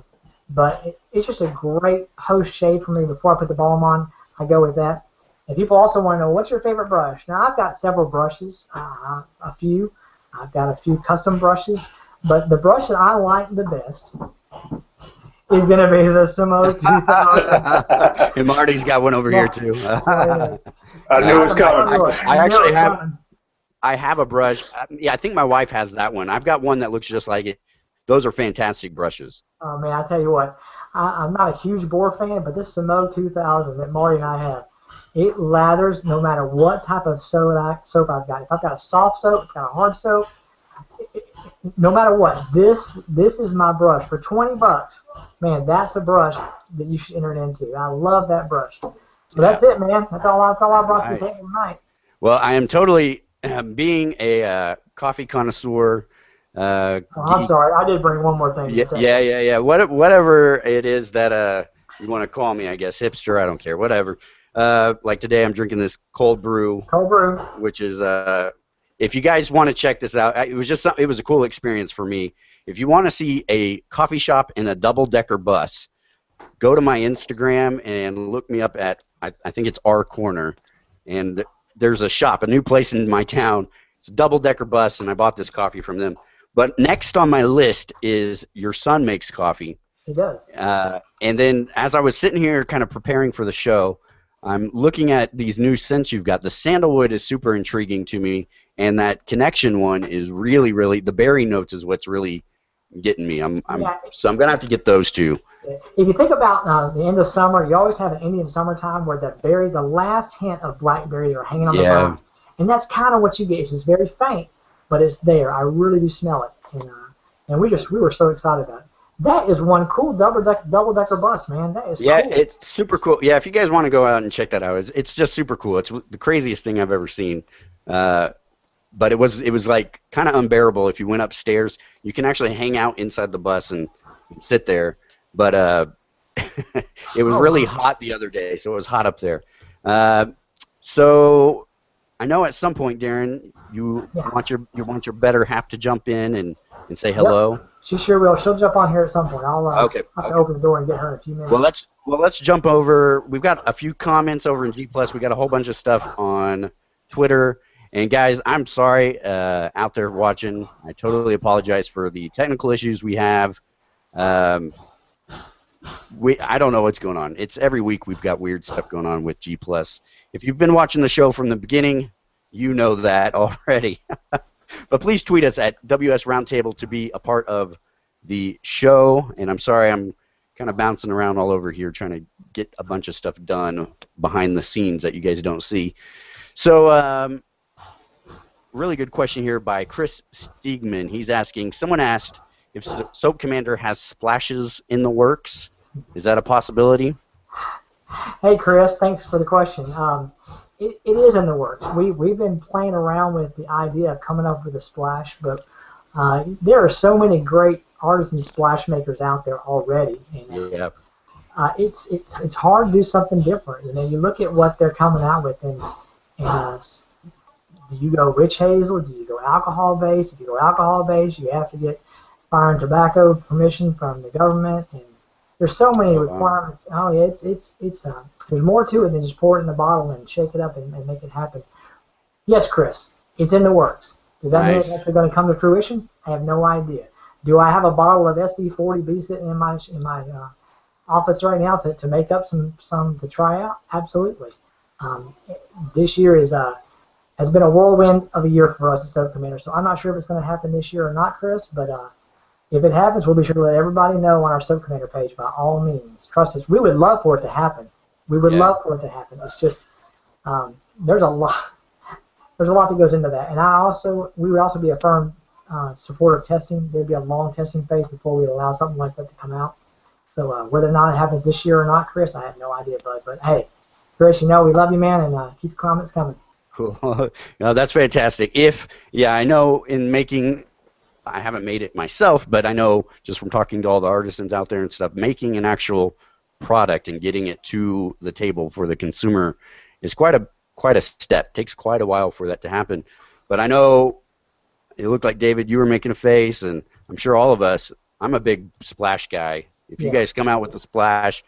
S2: But it's just a great post shave for me before I put the balm on. I go with that. And people also want to know, what's your favorite brush? Now, I've got several brushes, a few. I've got a few custom brushes. But the brush that I like the best is going to be the Samo 2000.
S1: And Marty's got one over here, too.
S3: I knew it was coming.
S1: I actually have a brush. Yeah, I think my wife has that one. I've got one that looks just like it. Those are fantastic brushes.
S2: Oh, man, I tell you what. I'm not a huge Boar fan, but this Samo 2000 that Marty and I have, it lathers no matter what type of soap I've got. If I've got a soft soap, if I've got a hard soap, no matter what, this is my brush. For $20, man, that's the brush that you should enter it into. I love that brush. So that's it, man. That's all I brought to the table tonight.
S1: Well, I am totally, being a coffee connoisseur.
S2: I'm sorry. I did bring one more thing.
S1: Yeah. Whatever it is that you want to call me, I guess. Hipster, I don't care. Whatever. Like today I'm drinking this cold brew.
S2: Cold brew.
S1: Which is, if you guys want to check this out, it was a cool experience for me. If you want to see a coffee shop in a double-decker bus, go to my Instagram and look me up at, I think it's R Corner. And there's a shop, a new place in my town. It's a double-decker bus, and I bought this coffee from them. But next on my list is Your Son Makes Coffee.
S2: He does.
S1: And then as I was sitting here kind of preparing for the show, I'm looking at these new scents you've got. The sandalwood is super intriguing to me, and that connection one is really, really, the berry notes is what's really getting me. So I'm going to have to get those two.
S2: If you think about the end of summer, you always have an Indian summertime where the last hint of blackberries are hanging on the vine. And that's kind of what you get. It's just very faint, but it's there. I really do smell it. And we were so excited about it. That is one cool double-decker bus, man. That is cool.
S1: Yeah, it's super cool. Yeah, if you guys want to go out and check that out, it's just super cool. It's the craziest thing I've ever seen. But it was like kind of unbearable. If you went upstairs, you can actually hang out inside the bus and sit there. But it was really hot the other day, so it was hot up there. So I know at some point, Darren, you want your better half to jump in and say hello.
S2: Yep. She sure will. She'll jump on here at some point. I'll have to open the door and get her in a few minutes.
S1: Well, let's jump over. We've got a few comments over in G+. We got a whole bunch of stuff on Twitter. And guys, I'm sorry out there watching. I totally apologize for the technical issues we have. I don't know what's going on. It's every week we've got weird stuff going on with G+. If you've been watching the show from the beginning, you know that already. But please tweet us at WS Roundtable to be a part of the show. And I'm sorry, I'm kind of bouncing around all over here trying to get a bunch of stuff done behind the scenes that you guys don't see. So, really good question here by Chris Stiegman. He's asking, someone asked if Soap Commander has splashes in the works. Is that a possibility?
S2: Hey, Chris, thanks for the question. It is in the works. We've been playing around with the idea of coming up with a splash, but there are so many great artisan splash makers out there already. And, it's hard to do something different. You know, you look at what they're coming out with, and do you go witch hazel? Do you go alcohol based? If you go alcohol based, you have to get fire and tobacco permission from the government, and there's so many requirements. Oh yeah, it's there's more to it than just pour it in the bottle and shake it up and make it happen. Yes, Chris, it's in the works. Does that mean it's actually going to come to fruition? I have no idea. Do I have a bottle of SD40B sitting in my office right now to make up some to try out? Absolutely. This year is has been a whirlwind of a year for us as Soap Commander. So I'm not sure if it's going to happen this year or not, Chris, but if it happens, we'll be sure to let everybody know on our Soap Commander page by all means. Trust us, we would love for it to happen. We would love for it to happen. It's just there's a lot that goes into that, and we would also be a firm supporter of testing. There'd be a long testing phase before we allow something like that to come out. So whether or not it happens this year or not, Chris, I have no idea, bud. But hey, Chris, we love you, man, and keep the comments coming.
S1: Cool. No, that's fantastic. I know I haven't made it myself, but I know just from talking to all the artisans out there and stuff, making an actual product and getting it to the table for the consumer is quite a step. Takes quite a while for that to happen. But I know it looked like, David, you were making a face, and I'm sure all of us. I'm a big splash guy. If you guys come out with the splash,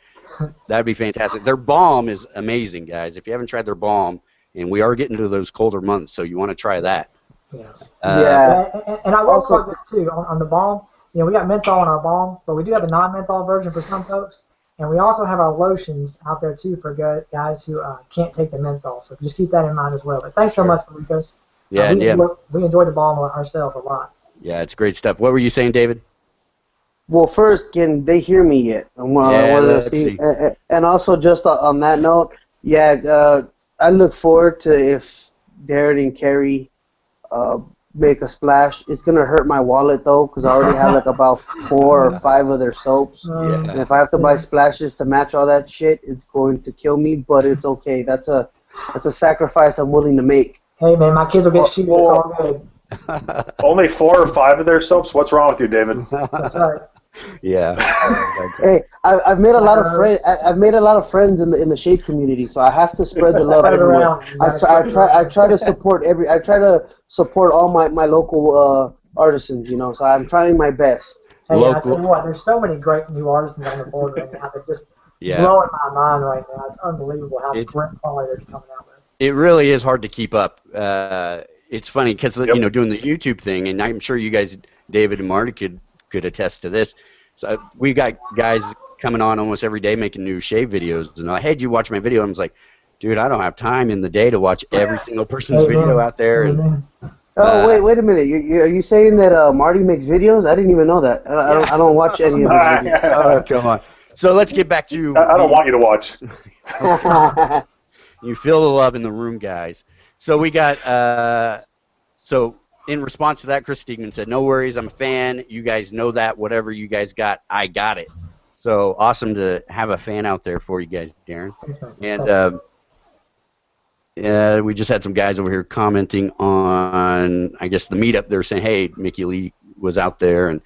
S1: that'd be fantastic. Their balm is amazing, guys. If you haven't tried their balm, and we are getting to those colder months, so you want to try that.
S2: Yes.
S4: And
S2: I will plug this too on the balm. We got menthol in our balm, but we do have a non-menthol version for some folks, and we also have our lotions out there too for guys who can't take the menthol. So just keep that in mind as well. But thanks so much, Ricos. We enjoy the balm ourselves a lot.
S1: Yeah, it's great stuff. What were you saying, David?
S4: Well, first, can they hear me yet?
S1: Let's see.
S4: And also, just on that note, I look forward to if Darren and Kerry make a splash. It's gonna hurt my wallet though, because I already have like about 4 or 5 of their soaps. And if I have to buy splashes to match all that shit, it's going to kill me. But it's okay. That's a sacrifice I'm willing to make.
S2: Hey man, my kids will get sheep. It's all good.
S3: Only 4 or 5 of their soaps? What's wrong with you, David?
S2: That's right.
S1: Yeah.
S4: Hey, I've made a lot of friends. I've made a lot of friends in the shade community, so I have to spread the love everywhere. I try to support I try to support all my local artisans. So I'm trying my best.
S2: Hey, I tell you what, there's so many great new artisans on the board right now that just blowing my mind right now. It's unbelievable how great quality they're coming out with.
S1: It really is hard to keep up. It's funny because doing the YouTube thing, and I'm sure you guys, David and Marty, could attest to this. So we got guys coming on almost every day making new shave videos, and they're like, "Hey, did you watch my video?" And I was like, "Dude, I don't have time in the day to watch every single person's video out there." And
S4: wait a minute. Are you saying that Marty makes videos? I didn't even know that. I don't watch any of his videos.
S1: Oh, come on. So let's get back to.
S3: I don't want you to watch.
S1: You feel the love in the room, guys. So we got. So in response to that, Chris Stegman said, "No worries, I'm a fan. You guys know that. Whatever you guys got, I got it." So awesome to have a fan out there for you guys, Darren. And we just had some guys over here commenting on, I guess, the meetup. They're saying, "Hey, Mickey Lee was out there," and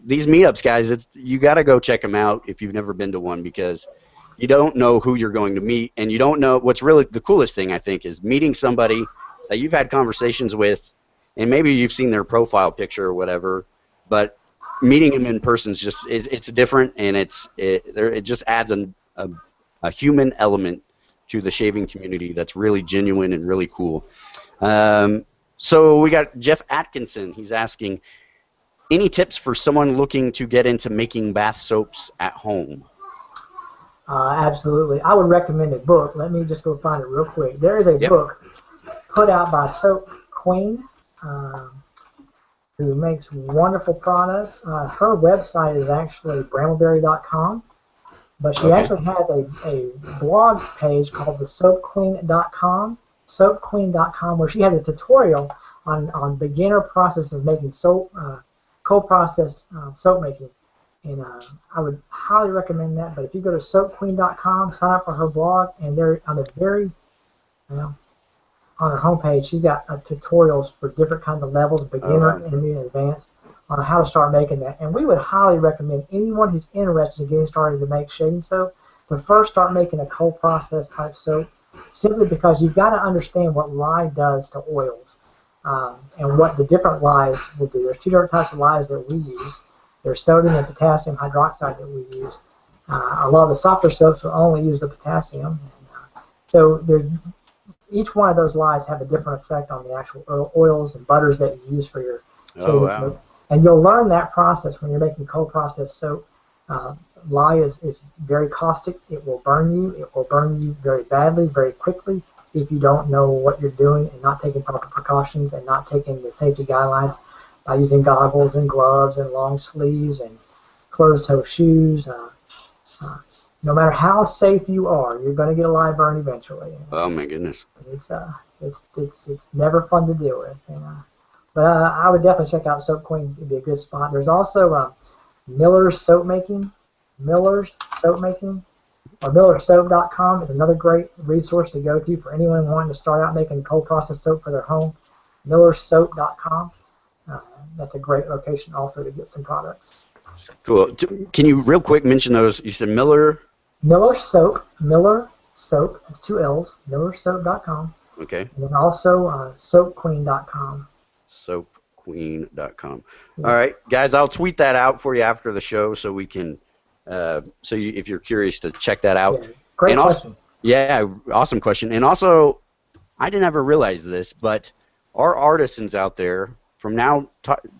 S1: these meetups, guys, you got to go check them out if you've never been to one, because you don't know who you're going to meet, and you don't know what's really the coolest thing, I think, is meeting somebody that you've had conversations with. And maybe you've seen their profile picture or whatever, but meeting them in person is just it's different, and it just adds a human element to the shaving community that's really genuine and really cool. So we got Jeff Atkinson. He's asking, any tips for someone looking to get into making bath soaps at home?
S2: Absolutely. I would recommend a book. Let me just go find it real quick. There is a book put out by Soap Queen, who makes wonderful products. Her website is actually brambleberry.com, but she actually has a blog page called the soapqueen.com, where she has a tutorial on beginner process of making soap, cold process soap making. And I would highly recommend that. But if you go to soapqueen.com, sign up for her blog, and they're on the very, on her homepage, she's got tutorials for different kinds of levels, beginner, intermediate, and advanced, on how to start making that. And we would highly recommend anyone who's interested in getting started to make shaving soap to first start making a cold process type soap, simply because you've got to understand what lye does to oils, and what the different lyes will do. There's 2 different types of lyes that we use. There's sodium and potassium hydroxide that we use. A lot of the softer soaps will only use the potassium. So each one of those lyes have a different effect on the actual oils and butters that you use for your shaving soap. And you'll learn that process when you're making cold process soap. Lye is very caustic. It will burn you. It will burn you very badly, very quickly. if you don't know what you're doing and not taking proper precautions and not taking the safety guidelines by using goggles and gloves and long sleeves and closed-toe shoes. No matter how safe you are, you're going to get a live burn eventually.
S1: Oh my goodness.
S2: It's never fun to deal with. But I would definitely check out Soap Queen. It'd be a good spot. There's also Miller's Soap Making. Miller's Soap Making, or MillerSoap.com is another great resource to go to for anyone wanting to start out making cold process soap for their home. MillerSoap.com. That's a great location also to get some products.
S1: Cool. Can you real quick mention those? You said Miller.
S2: Miller Soap. That's 2 L's. MillerSoap.com.
S1: Okay.
S2: And then also SoapQueen.com.
S1: SoapQueen.com. Yeah. All right, guys, I'll tweet that out for you after the show so we can, if you're curious to check that out.
S2: Yeah, great question.
S1: Yeah, awesome question. And also, I didn't ever realize this, but our artisans out there, from now,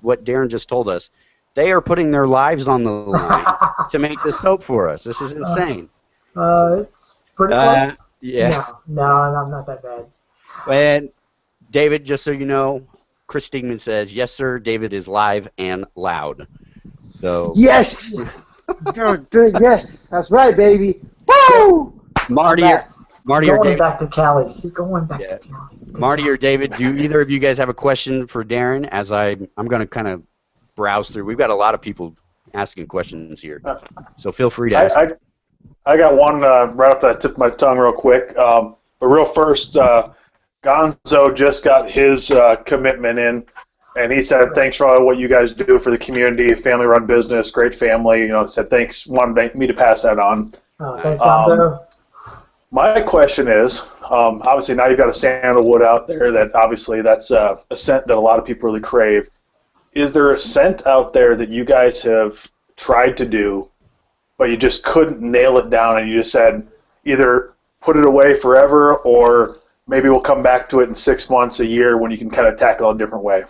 S1: what Darren just told us, they are putting their lives on the line to make this soap for us. This is insane.
S2: It's pretty close.
S1: Yeah.
S2: No, I'm not that bad.
S1: And David, just so you know, Chris Stigman says, yes, sir, David is live and loud. So
S4: yes! Yes, that's right, baby. Woo!
S1: Marty or David.
S2: Back to Cali. He's going back to Cali.
S1: Marty or David, do either of you guys have a question for Darren? As I'm going to kind of browse through. We've got a lot of people asking questions here, so feel free to ask.
S3: I got one right off the tip of my tongue real quick. But real first, Gonzo just got his commitment in, and he said, thanks for all what you guys do for the community, family-run business, great family. You know, said thanks, wanted me to pass that on.
S2: Thanks, Gonzo.
S3: My question is, obviously now you've got a sandalwood out there that obviously that's a scent that a lot of people really crave. Is there a scent out there that you guys have tried to do, but you just couldn't nail it down and you just said either put it away forever or maybe we'll come back to it in 6 months, a year when you can kind of tackle it a different way?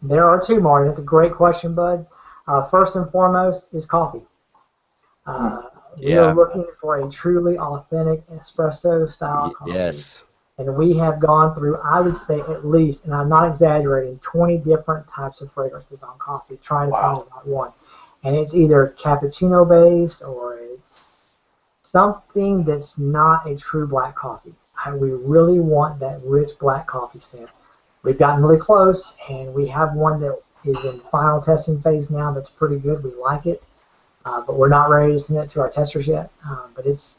S2: There are two, Marty. That's a great question, bud. First and foremost is coffee. We are looking for a truly authentic espresso style coffee.
S1: Yes.
S2: And we have gone through, I would say at least, and I'm not exaggerating, 20 different types of fragrances on coffee, trying to find about one. And it's either cappuccino based or it's something that's not a true black coffee. We really want that rich black coffee scent. We've gotten really close, and we have one that is in final testing phase now that's pretty good. We like it, but we're not ready to send it to our testers yet. But it's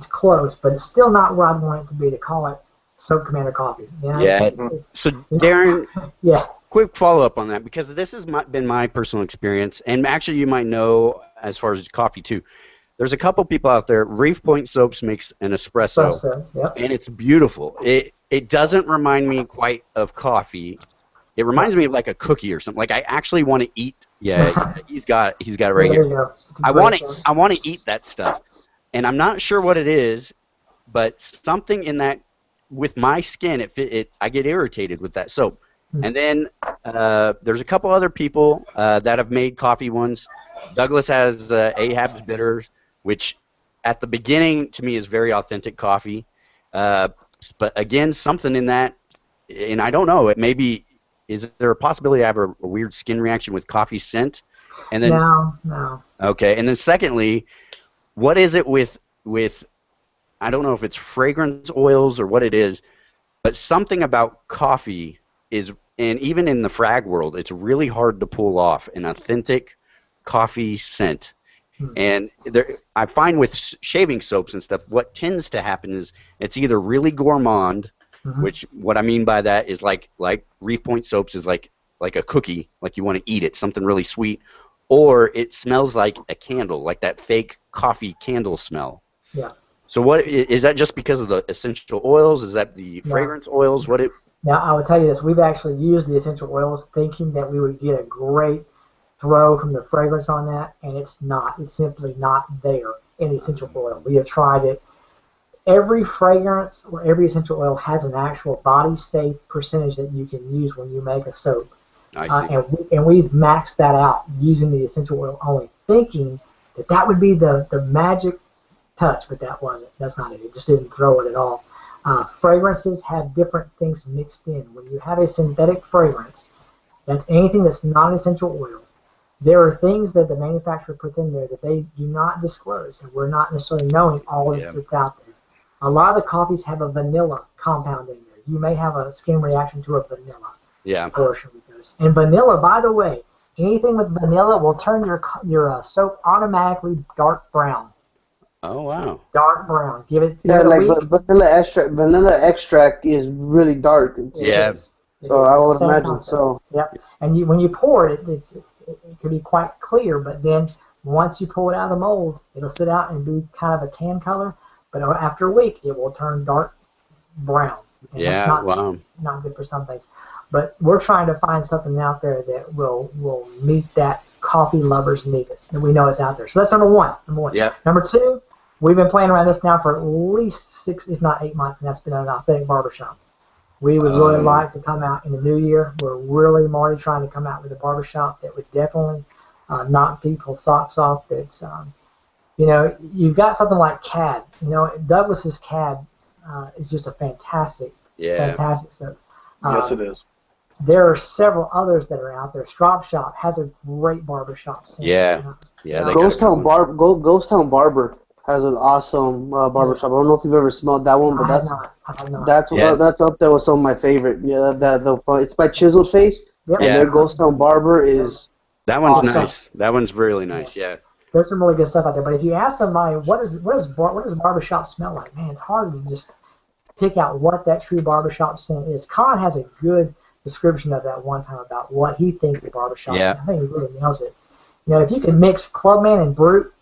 S2: close, but it's still not where I'd want it to be to call it Soap Commander Coffee. You know,
S1: So Darren,
S2: yeah.
S1: Quick follow-up on that, because this has been my personal experience, and actually you might know as far as coffee too. There's a couple people out there. Reef Point Soaps makes an espresso, and it's beautiful. It doesn't remind me quite of coffee. It reminds me of like a cookie or something. Like I actually want to eat. Yeah, he's got it right here. I want to eat that stuff, and I'm not sure what it is, but something in that with my skin, I get irritated with that soap. And then there's a couple other people that have made coffee ones. Douglas has Ahab's Bitters, which at the beginning to me is very authentic coffee. But again, something in that, and I don't know, it maybe, is there a possibility I have a weird skin reaction with coffee scent? And then,
S2: No.
S1: Okay, and then secondly, what is it with I don't know if it's fragrance oils or what it is, but something about coffee is, and even in the frag world, it's really hard to pull off an authentic coffee scent. And I find with shaving soaps and stuff, what tends to happen is it's either really gourmand, which what I mean by that is like Reef Point Soaps is like a cookie, like you want to eat it, something really sweet, or it smells like a candle, like that fake coffee candle smell.
S2: Yeah.
S1: So what is that? Just because of the essential oils? Is that the fragrance oils?
S2: Now I will tell you this: we've actually used the essential oils, thinking that we would get a great throw from the fragrance on that, and it's not. It's simply not there in the essential oil. We have tried it. Every fragrance or every essential oil has an actual body safe percentage that you can use when you make a soap.
S1: I see.
S2: And we've maxed that out using the essential oil only, thinking that would be the magic touch, but that wasn't. That's not it. It just didn't throw it at all. Fragrances have different things mixed in. When you have a synthetic fragrance, that's anything that's non-essential oil. There are things that the manufacturer puts in there that they do not disclose, and we're not necessarily knowing all that's out there. A lot of the coffees have a vanilla compound in there. You may have a skin reaction to a vanilla portion of this. And vanilla, by the way, anything with vanilla will turn your soap automatically dark brown.
S1: Oh wow.
S2: Dark brown. Give it
S4: Yeah,
S2: a
S4: like
S2: week.
S4: vanilla extract is really dark.
S1: Yeah.
S4: So I would imagine so.
S2: Yep. And when you pour it, it can be quite clear, but then once you pull it out of the mold, it'll sit out and be kind of a tan color. But after a week, it will turn dark brown. And that's not good for some things. But we're trying to find something out there that will meet that coffee lover's needs. And we know it's out there. So that's number one.
S1: Yeah.
S2: Number two, we've been playing around this now for at least 6, if not 8 months, and that's been an authentic barbershop. We would really like to come out in the new year. We're really, Marty, trying to come out with a barbershop that would definitely knock people's socks off. That's, you've got something like CAD. Douglas's CAD is just a fantastic stuff.
S3: Yes, it is.
S2: There are several others that are out there. Strop Shop has a great barbershop scene.
S1: Yeah.
S4: Ghost Town Barber has an awesome barbershop. I don't know if you've ever smelled that one, but that's up there with some of my favorite. Yeah, it's by Chiseled Face, and their Ghost Town Barber is.
S1: That one's
S2: awesome.
S1: Nice. That one's really nice. Yeah.
S2: There's some really good stuff out there. But if you ask somebody, what does barbershop smell like? Man, it's hard to just pick out what that true barbershop scent is. Con has a good description of that one time about what he thinks the barbershop is. I think he really nails it. If you could mix Clubman and Brute.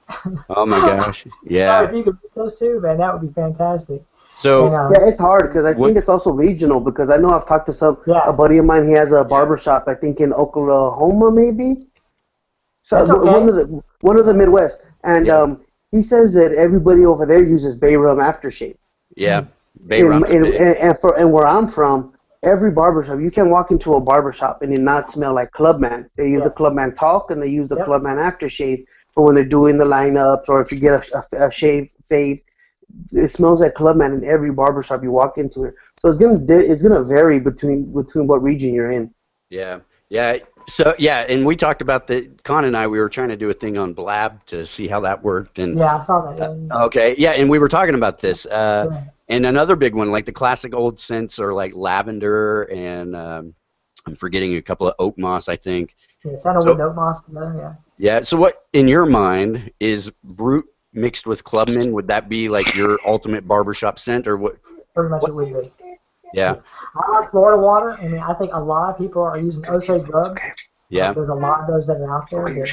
S1: Oh my gosh! Yeah.
S2: If you could mix those two, man, that would be fantastic.
S1: So
S4: it's hard because I think it's also regional because I know I've talked to a buddy of mine. He has a barbershop, I think in Oklahoma, maybe. So one of the Midwest, and he says that everybody over there uses Bay Rum aftershave.
S1: Yeah, Bay Rum.
S4: And where I'm from, every barbershop, you can walk into a barbershop and it not smell like Clubman. They use the Clubman talc and they use the Clubman aftershave for when they're doing the lineups or if you get a shave fade. It smells like Clubman in every barbershop you walk into it. So it's gonna vary between what region you're in.
S1: Yeah. So and we talked about Con and I. We were trying to do a thing on Blab to see how that worked. And
S2: I saw that.
S1: And we were talking about this. And another big one, like the classic old scents, are like lavender and I'm forgetting a couple of oak moss, I think.
S2: Yeah, sandalwood oak moss together. Yeah.
S1: Yeah. So what, in your mind, is Brute mixed with Clubman? Would that be like your ultimate barbershop scent, or what?
S2: Pretty much it would be.
S1: Yeah.
S2: I like Florida water. I mean, I think a lot of people are using Osage rub.
S1: Yeah.
S2: There's a lot of those that are out there. And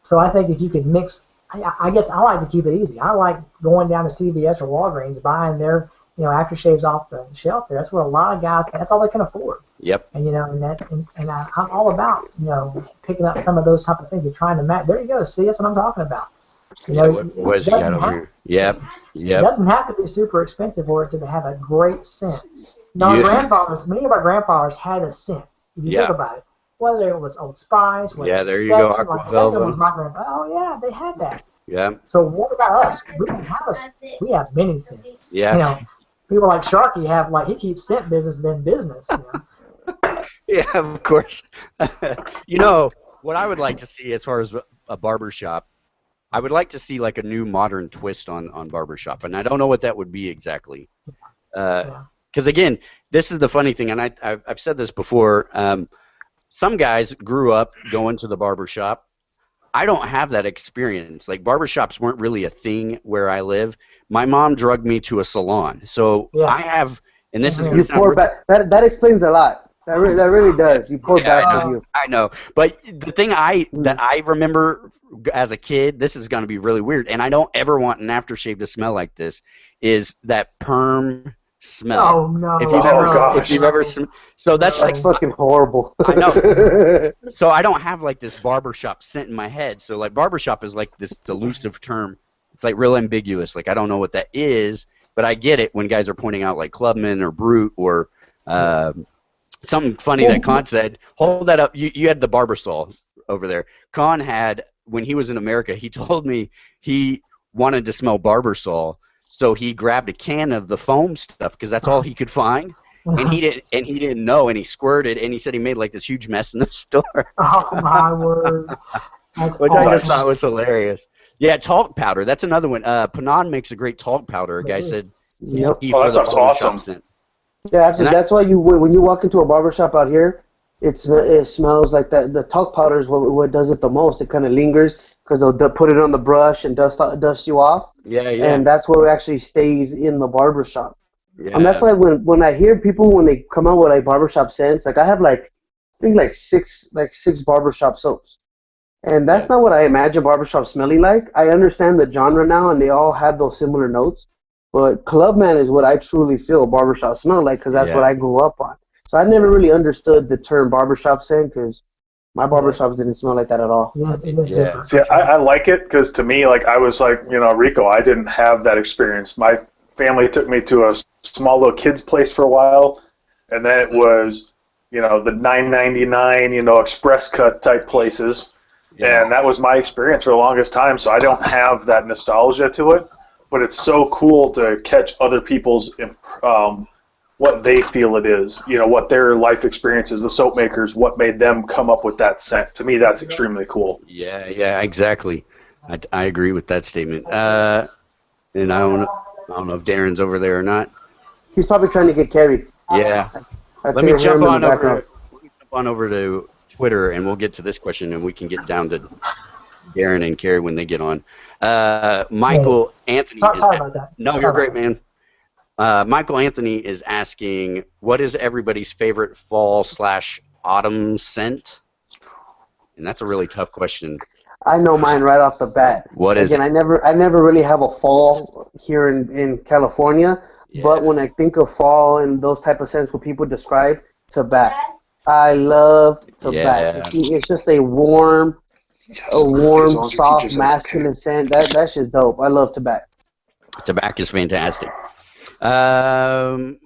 S2: so I think if you could mix, I guess I like to keep it easy. I like going down to CVS or Walgreens, buying their aftershaves off the shelf there. That's what a lot of guys, that's all they can afford.
S1: Yep.
S2: And I'm all about picking up some of those type of things and trying to match. There you go. See, that's what I'm talking about.
S1: What has he got over here? Yep.
S2: It doesn't have to be super expensive for it to have a great scent. Many of our grandfathers had a scent. If you think about it, whether it was Old Spice,
S1: there you go, Aqua Velva.
S2: Was my grandpa. Oh yeah, they had that.
S1: Yeah.
S2: So what about us? We don't have we have many scents.
S1: Yeah.
S2: People like Sharky have he keeps scent business than business.
S1: Yeah, of course. What I would like to see as far as a barbershop, I would like to see like a new modern twist on barbershop, and I don't know what that would be exactly. Because again, this is the funny thing, and I've said this before. Some guys grew up going to the barbershop. I don't have that experience. Like barbershops weren't really a thing where I live. My mom drugged me to a salon, so I have, and this is going to sound
S4: that explains a lot. That really does. You pour back on you.
S1: I know, but the thing that I remember as a kid, this is going to be really weird, and I don't ever want an aftershave to smell like this, is that perm smell.
S2: Oh no!
S1: If you've ever so that's
S4: fucking horrible.
S1: I know. So I don't have like this barbershop scent in my head. So like barbershop is like this elusive term. It's like real ambiguous. Like I don't know what that is, but I get it when guys are pointing out like Clubman or Brute or something funny that Con said. Hold that up. You had the Barbasol over there. Con had, when he was in America, he told me he wanted to smell Barbasol So he grabbed a can of the foam stuff because that's all he could find. And he didn't know, and he squirted, and he said he made like this huge mess in the store.
S2: Oh my word! That's
S1: Which
S2: awesome.
S1: I just thought was hilarious. Yeah, talc powder. That's another one. Panan makes a great talc powder. A guy said.
S4: Yep.
S3: Oh, that sounds awesome.
S1: Scent.
S4: Yeah, that's why when you walk into a barbershop out here, it smells like that. The talc powder is what does it the most. It kind of lingers because they'll put it on the brush and dust you off.
S1: Yeah.
S4: And that's what actually stays in the barbershop.
S1: Yeah.
S4: And that's why when I hear people when they come out with like barbershop scents, like I have I think six barbershop soaps. And that's not what I imagine barbershop smelling like. I understand the genre now, and they all have those similar notes. But Clubman is what I truly feel barbershop smell like because that's what I grew up on. So I never really understood the term barbershop scent because my barbershops didn't smell like that at all.
S2: Yeah, it is different.
S3: See, I like it because to me, like I was like, Rico, I didn't have that experience. My family took me to a small little kids place for a while, and then it was, the $9.99, express cut type places. Yeah. And that was my experience for the longest time, so I don't have that nostalgia to it. But it's so cool to catch other people's what they feel it is, what their life experience is, the soap makers, what made them come up with that scent. To me, that's extremely cool.
S1: Yeah, exactly. I agree with that statement. And I don't know if Darren's over there or not.
S4: He's probably trying to get carried.
S1: Yeah. Let me jump on over to Twitter, and we'll get to this question, and we can get down to Darren and Carrie when they get on. Michael Anthony.
S2: Sorry about that.
S1: No, you're great, man. Michael Anthony is asking, what is everybody's favorite fall/autumn scent? And that's a really tough question.
S4: I know mine right off the bat.
S1: What is it?
S4: I never really have a fall here in California, but when I think of fall and those type of scents what people describe, tobacco. I love tobacco.
S1: Yeah.
S4: See, it's just a warm, soft, masculine scent. That's just dope. I love tobacco.
S1: Tobacco is fantastic. Fall.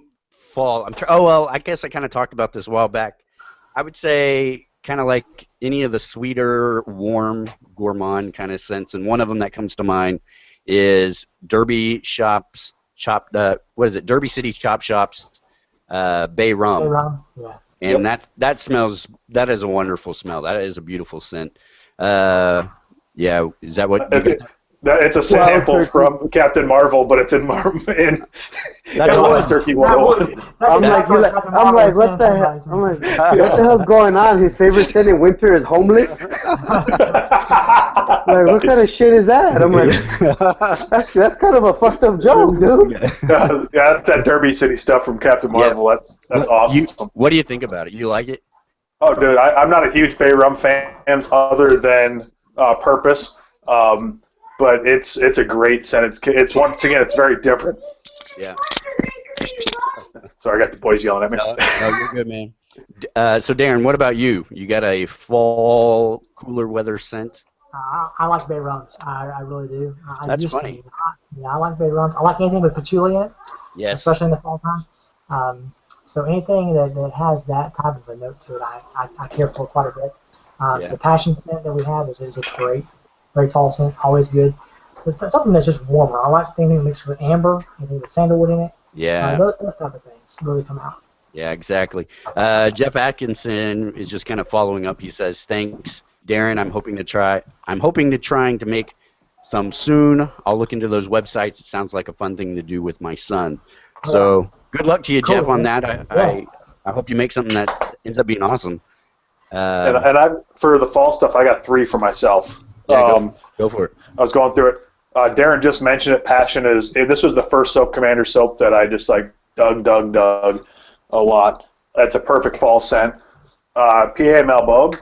S1: I guess I kind of talked about this a while back. I would say kind of like any of the sweeter, warm, gourmand kind of scents, and one of them that comes to mind is Derby Shop's Derby City Chop Shop's Bay Rum.
S2: Bay rum, yeah.
S1: And that is a wonderful smell. That is a beautiful scent. Yeah, is that what?
S3: It's a sample from Captain Marvel, but it's in Turkey 101.
S4: I'm like, what the hell? What the hell's going on? His favorite scent in winter is homeless. Like, what kind of shit is that? I'm like, that's kind of a fucked up joke, dude.
S3: Yeah, that's that Derby City stuff from Captain Marvel. Yeah. That's awesome.
S1: What do you think about it? You like it?
S3: Oh, dude, I'm not a huge Bay Rum fan other than Purpose. But it's a great scent. It's once again, it's very different.
S1: Yeah.
S3: Sorry, I got the boys yelling at me.
S1: No, you're good, man. So, Darren, what about you? You got a fall, cooler weather scent?
S2: I like Bay Rums. I really do.
S1: That's funny.
S2: I like Bay Rums. I like anything with patchouli in it.
S1: Yes.
S2: Especially in the fall time. So anything that has that type of a note to it, I care for quite a bit. The passion scent that we have is a great fall scent, always good. But something that's just warmer. I like anything mixed with amber, anything with sandalwood in it.
S1: Yeah.
S2: Those type of things really come out.
S1: Yeah, exactly. Jeff Atkinson is just kind of following up. He says, "Thanks, Darren. I'm hoping to trying to make some soon. I'll look into those websites. It sounds like a fun thing to do with my son. So good luck to you, Jeff, on that. I hope you make something that ends up being awesome.
S3: And I for the fall stuff, I got 3 for myself.
S1: Yeah, go for it.
S3: I was going through it. Darren just mentioned it. Passion this was the first Soap Commander soap that I just like dug a lot. That's a perfect fall scent. PA Malbogue,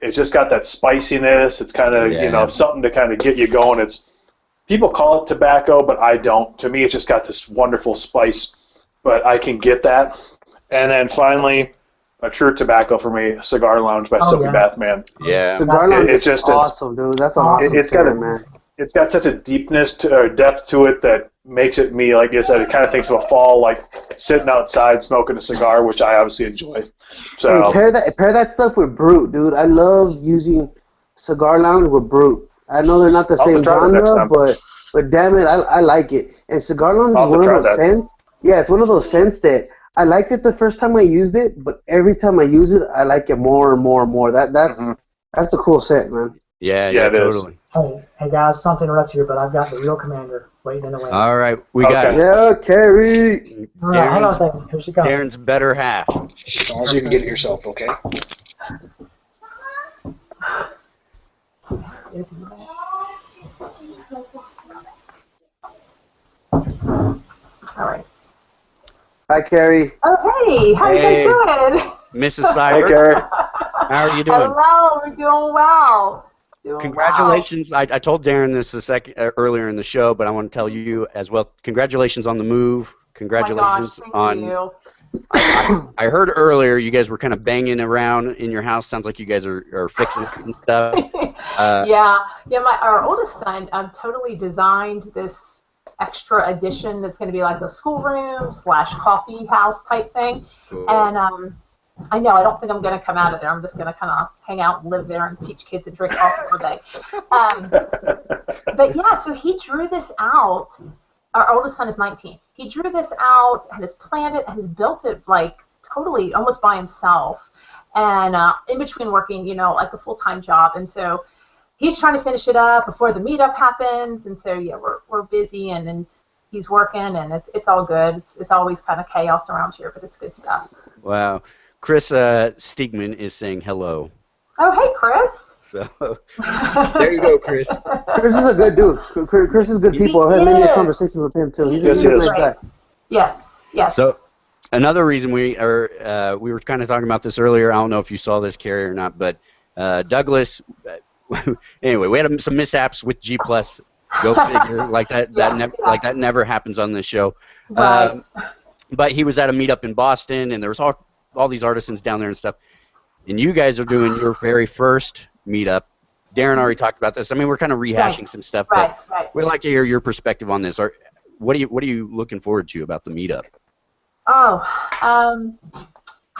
S3: it's just got that spiciness. It's kind of something to kind of get you going. People call it tobacco, but I don't. To me, it's just got this wonderful spice, but I can get that. And then finally, a true tobacco for me, Cigar Lounge by Soapy Bath Man.
S1: Yeah,
S4: Cigar Lounge is just awesome, dude. That's awesome.
S3: It's got such a depth to it that makes it me, like I said, it kind of thinks of a fall, like sitting outside smoking a cigar, which I obviously enjoy. So
S4: pair that stuff with Brute, dude. I love using Cigar Lounge with Brute. I know they're not the same genre, but damn it, I like it. And Cigar Lounge
S3: I'll
S4: is
S3: have to
S4: one
S3: try
S4: of those
S3: that.
S4: scents. Yeah, it's one of those scents that I liked it the first time I used it, but every time I use it, I like it more and more and more. That's a cool scent, man.
S1: Yeah,
S3: Yeah,
S1: yeah,
S3: it is.
S1: totally.
S2: Hey guys, not to interrupt you, but I've got the real commander waiting in the wings.
S1: All right, we got
S3: Okay.
S4: Yeah, Carrie.
S2: All right, hang on a
S1: Darren's,
S2: second. Here she comes.
S1: Darren's better half.
S6: As long as you can get it yourself, okay?
S2: All right.
S4: Hi, Carrie.
S7: Oh, hey, how
S1: Hey.
S7: you guys doing?
S1: Mrs.
S3: Hey,
S1: Seibert,
S3: Carrie.
S1: how are you doing?
S7: Hello, we're doing well.
S1: Congratulations. I told Darren this earlier in the show, but I want to tell you as well. Congratulations on the move. Congratulations
S7: Oh my gosh, thank you.
S1: I heard earlier you guys were kind of banging around in your house. Sounds like you guys are fixing some stuff.
S7: Yeah. Our oldest son totally designed this extra addition that's going to be like a schoolroom / coffee house type thing.
S1: Cool.
S7: And I know, I don't think I'm going to come out of there. I'm just going to kind of hang out and live there and teach kids to drink coffee all day. But yeah, so he drew this out. Our oldest son is 19. He drew this out and has planned it and has built it like totally almost by himself. And in between working, like a full-time job. And so he's trying to finish it up before the meetup happens. And so, yeah, we're busy and then he's working and it's all good. It's always kind of chaos around here, but it's good stuff.
S1: Wow. Chris Stigman is saying hello.
S7: Oh, hey, Chris.
S1: So there you go, Chris.
S4: Chris is a good dude. Chris is good people. I had many conversations with him too. He's a nice guy.
S7: Yes.
S1: So another reason we were kind of talking about this earlier. I don't know if you saw this, Carrie, or not, but Douglas. Anyway, we had some mishaps with G Plus. Go figure. Like that never happens on this show.
S7: Right.
S1: But he was at a meetup in Boston, and there was all these artisans down there and stuff. And you guys are doing your very first meetup. Darren already talked about this. I mean, we're kind of rehashing some stuff, but we'd like to hear your perspective on this. What are you looking forward to about the meetup?
S7: Oh, I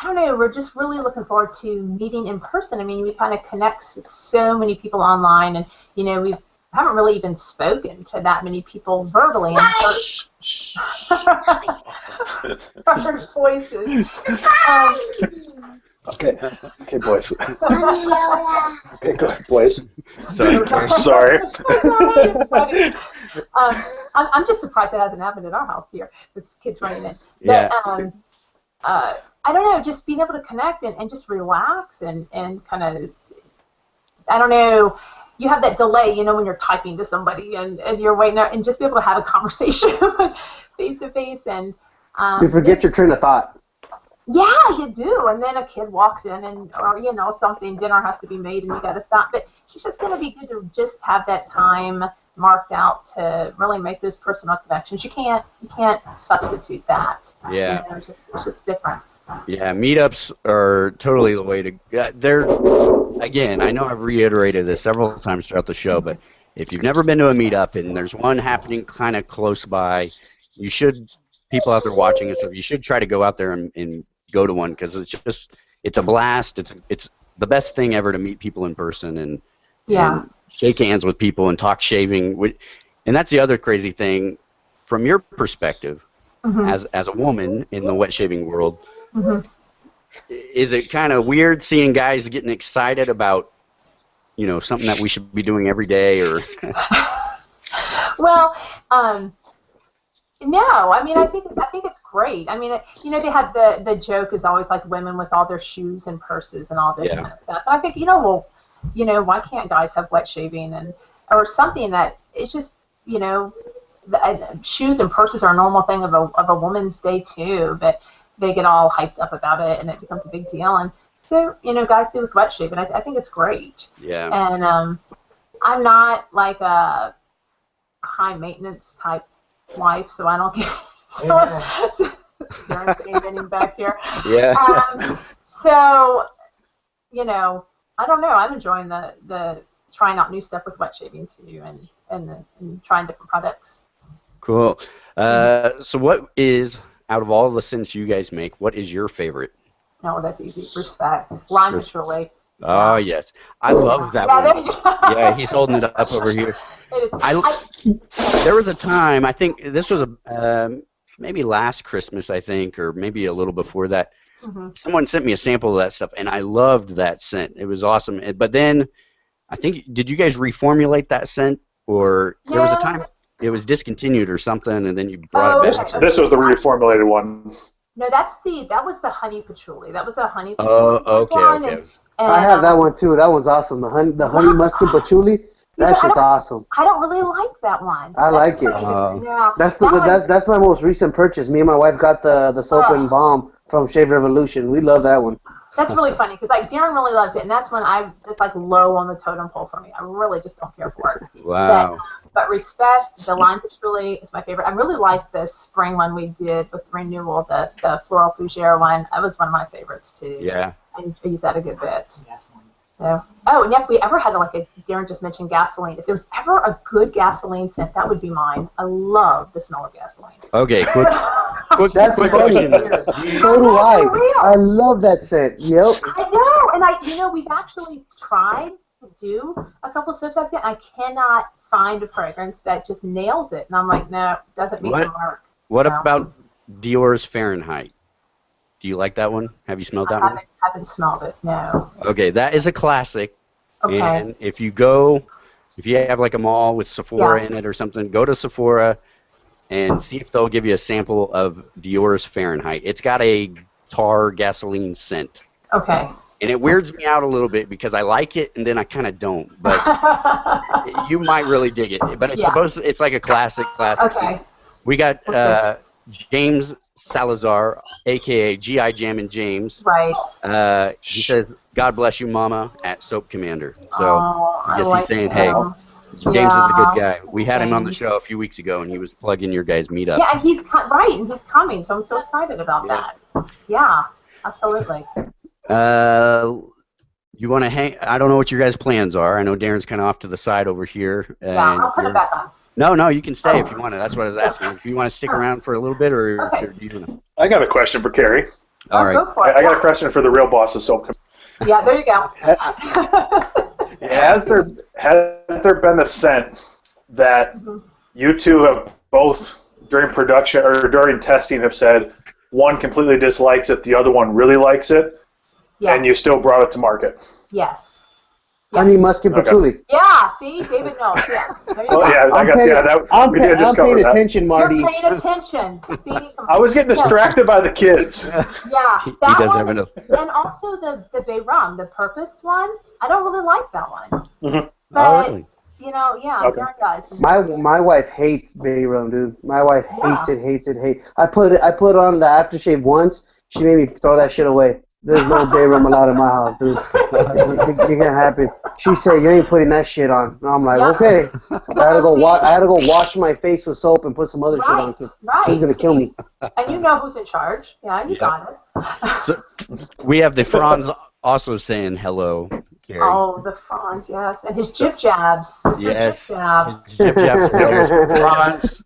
S7: don't know. We're just really looking forward to meeting in person. I mean, we kind of connect with so many people online, and we haven't really even spoken to that many people verbally. Heard voices.
S6: Okay, boys. Okay, go ahead, boys.
S3: Sorry.
S7: I'm just surprised it hasn't happened at our house here. With kids running in.
S1: Yeah.
S7: But, I don't know, just being able to connect and just relax and kind of, I don't know, you have that delay, when you're typing to somebody and you're waiting there, and just be able to have a conversation face to face and
S4: you forget your train of thought.
S7: Yeah, you do, and then a kid walks in or something, dinner has to be made and you got to stop. But it's just going to be good to just have that time marked out to really make those personal connections. You can't substitute that.
S1: Yeah.
S7: It's just different.
S1: Yeah, meetups are totally the way to. They're, again, I know I've reiterated this several times throughout the show, but if you've never been to a meetup and there's one happening kind of close by, people out there watching and stuff, you should try to go out there and go to one, because it's a blast. It's the best thing ever to meet people in person and shake hands with people and talk shaving. And that's the other crazy thing from your perspective as a woman in the wet shaving world. Is it kind of weird seeing guys getting excited about something that we should be doing every day? Or
S7: Well, no, I mean, I think it's great. I mean, they have the joke is always like women with all their shoes and purses and all this kind of stuff. And I think, why can't guys have wet shaving or something that it's just, shoes and purses are a normal thing of a woman's day too, but they get all hyped up about it and it becomes a big deal. And so, guys do with wet shaving. I think it's great.
S1: Yeah.
S7: And I'm not like a high maintenance type wife, so I don't get getting back here.
S1: Yeah.
S7: So, I don't know. I'm enjoying the trying out new stuff with wet shaving too, and trying different products.
S1: Cool. So what is, out of all the scents you guys make, what is your favorite?
S7: No, that's easy. Respect. Lime patchouli.
S1: Oh yes, I love that
S7: Yeah, there
S1: one.
S7: you go.
S1: Yeah, he's holding it up over here.
S7: It is.
S1: There was a time, I think this was maybe last Christmas, I think, or maybe a little before that.
S7: Mhm.
S1: Someone sent me a sample of that stuff, and I loved that scent. It was awesome. But then, I think, did you guys reformulate that scent, or there was a
S7: No.
S1: time it was discontinued or something, and then you brought
S7: Oh,
S1: it
S3: This
S1: back?
S7: okay.
S3: this was the reformulated one.
S7: No, that was the honey patchouli. That was a honey
S1: Oh,
S7: patchouli
S1: okay,
S7: one,
S1: okay.
S7: and
S4: I have that one too. That one's awesome. The honey mustard patchouli. That
S7: I
S4: shit's
S7: don't-
S4: awesome.
S7: I don't really like that one.
S4: I like it.
S7: Yeah,
S4: That's
S7: that one-
S4: that's my most recent purchase. Me and my wife got the soap and balm from Shave Revolution. We love that one.
S7: That's really funny because like Darren really loves it, and that's when it's like low on the totem pole for me. I really just don't care for it.
S1: Wow.
S7: But respect, the lime patchouli is my favorite. I really like the spring one we did with renewal, the floral fougere one. That was one of my favorites too.
S1: Yeah.
S7: I use that a good bit. So, and if we ever had Darren just mentioned gasoline. If there was ever a good gasoline scent, that would be mine. I love the smell of gasoline.
S1: Okay, quick
S4: That's
S1: quick
S4: funny.
S1: question.
S4: So do I.
S7: For real.
S4: I love that scent. Yep.
S7: I know, and we've actually tried to do a couple soaps like that. And I cannot find a fragrance that just nails it, and I'm like, no, doesn't meet the mark.
S1: What
S7: So,
S1: about Dior's Fahrenheit? Do you like that one? Have you smelled that one?
S7: haven't smelled it. No.
S1: Okay, that is a classic.
S7: Okay.
S1: And if you have like a mall with Sephora in it or something, go to Sephora and see if they'll give you a sample of Dior's Fahrenheit. It's got a tar gasoline scent.
S7: Okay.
S1: And it weirds me out a little bit because I like it and then I kind of don't. But you might really dig it. But it's like a classic
S7: Okay.
S1: scent. We got James Salazar, a.k.a. G.I. Jammin' James.
S7: Right.
S1: He says, God bless you, Mama, at Soap Commander. So I guess he's saying, hey, James is a good guy. We had him on the show a few weeks ago, and he was plugging your guys' meetup.
S7: Yeah, and he's coming, so I'm so excited about that. Yeah, absolutely.
S1: You want to hang? I don't know what your guys' plans are. I know Darren's kind of off to the side over here.
S7: Yeah, I'll put it back on.
S1: No, you can stay if you want to. That's what I was asking. If you want to stick around for a little bit, or do you want to?
S3: I got a question for Carrie.
S1: All right.
S7: Go for it.
S3: I got a question for the real boss of Soap.
S7: Yeah, there you go.
S3: Has there been a scent that you two have both during production or during testing have said one completely dislikes it, the other one really likes it, and you still brought it to market?
S7: Yes.
S4: Honey musky patchouli.
S7: Yeah, see, David knows. Yeah. There you
S3: Oh
S7: go.
S3: yeah, I guess
S4: I'm
S3: we did
S4: paying
S3: discover that.
S4: attention, Marty.
S7: You're paying attention. See,
S3: I was getting distracted by the kids.
S7: Yeah,
S1: He
S7: that
S1: does
S7: one,
S1: have enough.
S7: and also the Bay Rum, the Purpose one. I don't really like that one.
S3: Mhm.
S7: But
S1: Oh, really?
S3: Okay.
S7: Darren does.
S4: My wife hates bay rum, dude. My wife hates it. I put it on the aftershave once. She made me throw that shit away. There's no bay rum allowed in my house, dude. It can't happen. She said, "You ain't putting that shit on." And I'm like, "Okay." I had to go wash my face with soap and put some other shit on because she's gonna kill me.
S7: And you know who's in charge. Yeah, you got it.
S1: So we have the Franz also saying hello, Carrie.
S7: Oh, the Franz, yes. And his jib jabs. Mr.
S1: Yes.
S7: Jib jab.
S1: His jib jabs are there. Franz,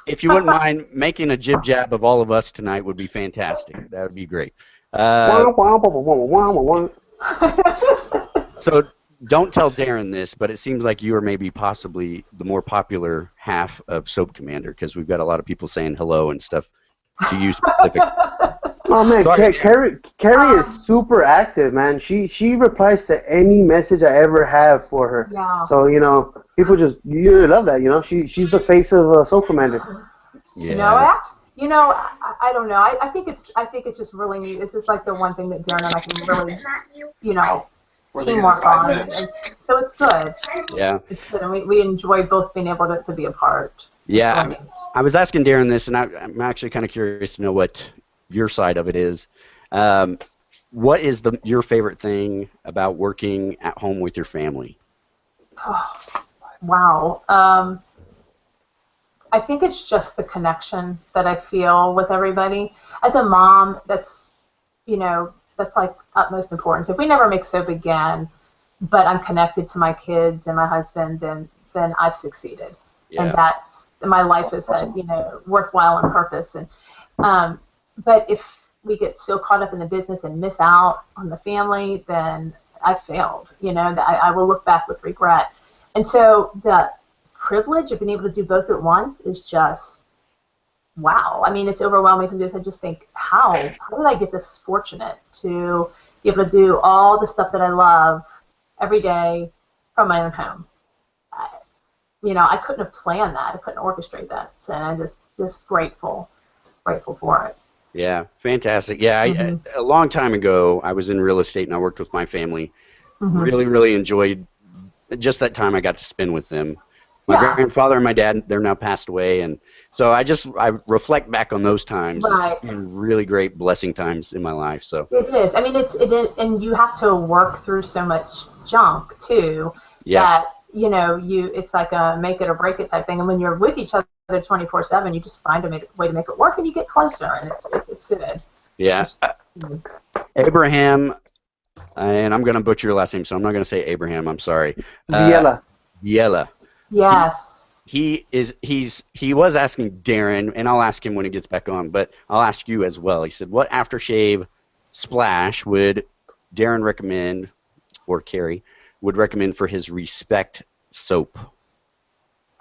S1: if you wouldn't mind making a jib jab of all of us tonight would be fantastic. That would be great. So don't tell Darren this, but it seems like you are maybe possibly the more popular half of Soap Commander because we've got a lot of people saying hello and stuff to you specific.
S4: Oh man,
S1: Sorry,
S4: Carrie is super active, man. She replies to any message I ever have for her.
S7: Yeah.
S4: So people you love that. She's the face of Soul Commander.
S1: Yeah.
S7: I don't know. I think it's just really neat. This is like the one thing that Darren and I can really, teamwork on. So it's good.
S1: Yeah.
S7: It's good, and we enjoy both being able to be a part.
S1: Yeah. I was asking Darren this, and I'm actually kind of curious to know what your side of it is. What is your favorite thing about working at home with your family?
S7: Oh, wow. I think it's just the connection that I feel with everybody. As a mom, that's like utmost importance. If we never make soap again, but I'm connected to my kids and my husband, then I've succeeded.
S1: Yeah.
S7: And that's my life is worthwhile and purpose. And but we get so caught up in the business and miss out on the family, then I failed. That I will look back with regret. And so the privilege of being able to do both at once is just wow. I mean, it's overwhelming. Some days I just think, how did I get this fortunate to be able to do all the stuff that I love every day from my own home? I couldn't have planned that. I couldn't orchestrate that. So I'm just grateful for it.
S1: Yeah, fantastic. Yeah, a long time ago, I was in real estate and I worked with my family. Really, really enjoyed just that time I got to spend with them. My grandfather and my dad, they're now passed away, and so I reflect back on those times.
S7: Right.
S1: It's been really great blessing times in my life. So
S7: it is. I mean, it is, and you have to work through so much junk too.
S1: Yeah.
S7: That it's like a make it or break it type thing. And when you're with each other 24/7, you just find a way to make it work, and you get closer, and it's good.
S1: Yeah. Abraham, and I'm going to butcher your last name, so I'm not going to say Abraham. I'm sorry.
S4: Viella.
S1: Viella.
S7: Yes.
S1: He was asking Darren, and I'll ask him when he gets back on, but I'll ask you as well. He said, what aftershave splash would Darren recommend, or Carrie would recommend for his Respect soap?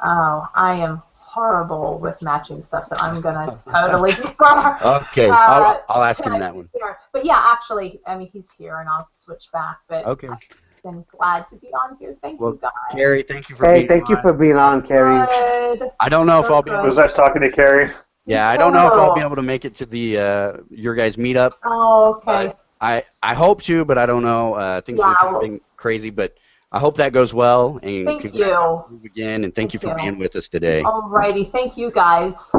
S7: Oh, I am horrible with matching stuff, so I'm gonna totally.
S1: Okay, I'll ask him that one.
S7: But yeah, actually, I mean, he's here, and I'll switch back. But
S1: okay.
S7: I've been glad to be on here. Thank you, guys.
S1: Carrie, thank you for being on.
S4: Thank you for being on, Carrie.
S7: Good.
S1: I don't know if I'll be able
S3: It was nice talking to Carrie.
S1: Yeah, I don't know if I'll be able to make it to the your guys' meetup.
S7: Oh, okay.
S1: I hope to, but I don't know. Things have been crazy, but I hope that goes well. And
S7: thank
S1: congrats
S7: you
S1: on the move again, and thank you for being with us today.
S7: Alrighty, thank you guys.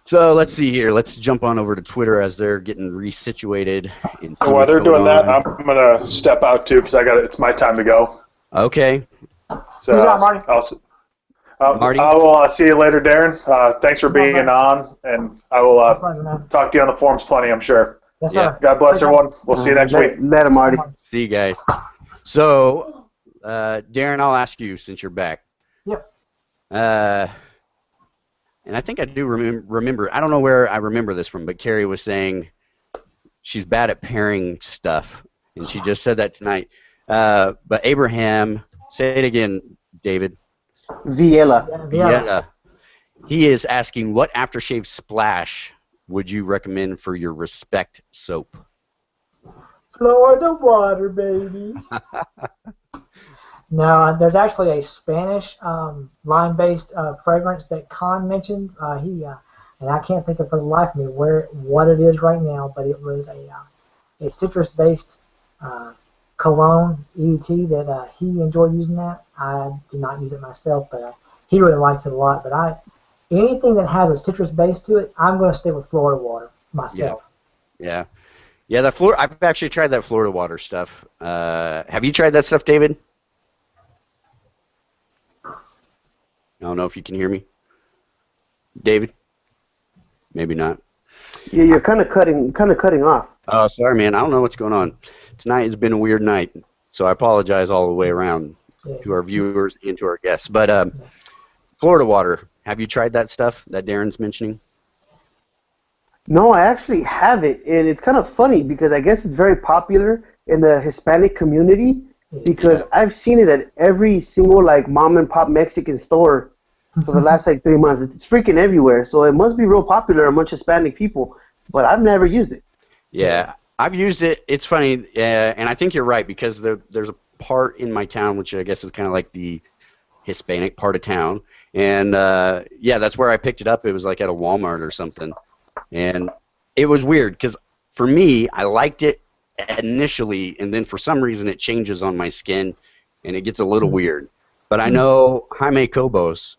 S1: So let's see here. Let's jump on over to Twitter as they're getting resituated.
S3: So while they're doing that, I'm gonna step out too because it's my time to go.
S1: Okay.
S3: So
S2: Who's out, Marty?
S1: Marty?
S3: I will see you later, Darren. Thanks for being on, and I will talk to you on the forums plenty, I'm sure.
S2: Yes, sir.
S3: God bless everyone. We'll see you next week.
S4: Later, Marty.
S1: See you guys. So, Darren, I'll ask you since you're back.
S2: Yep.
S1: And I think I do remember. I don't know where I remember this from, but Carrie was saying she's bad at pairing stuff, and she just said that tonight. But Abraham, say it again, David.
S4: Viella.
S1: He is asking, what aftershave splash would you recommend for your Respect soap?
S2: Florida water, baby. No, there's actually a Spanish lime-based fragrance that Khan mentioned. And I can't think of for the life of me what it is right now, but it was a citrus-based cologne EDT that he enjoyed using that. I did not use it myself, but he really liked it a lot. But anything that has a citrus base to it, I'm going to stick with Florida water myself.
S1: Yeah. I've actually tried that Florida water stuff. Have you tried that stuff, David? I don't know if you can hear me. David? Maybe not.
S4: Yeah, you're kind of cutting off.
S1: Oh, sorry, man. I don't know what's going on. Tonight has been a weird night, so I apologize all the way around to our viewers and to our guests. But Florida water, have you tried that stuff that Darren's mentioning?
S4: No, I actually haven't, and it's kind of funny because I guess it's very popular in the Hispanic community because I've seen it at every single mom and pop Mexican store for the last 3 months. It's freaking everywhere, so it must be real popular among Hispanic people, but I've never used it.
S1: Yeah, I've used it. It's funny, and I think you're right because there's a part in my town which I guess is kind of like the Hispanic part of town, and that's where I picked it up. It was like at a Walmart or something, and it was weird because for me, I liked it initially, and then for some reason it changes on my skin, and it gets a little weird. But I know Jaime Cobos,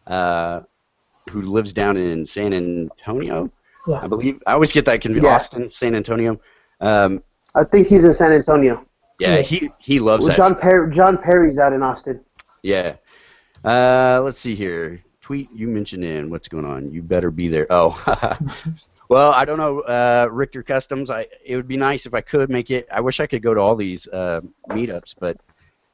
S1: who lives down in San Antonio, I believe. I always get that confused. Yeah. Austin, San Antonio.
S4: I think he's in San Antonio.
S1: Yeah, he loves that.
S4: John Perry's out in Austin.
S1: Yeah. Let's see here. Tweet you mentioned in. What's going on? You better be there. Oh. Well, I don't know, Richter Customs. It would be nice if I could make it. I wish I could go to all these meetups, but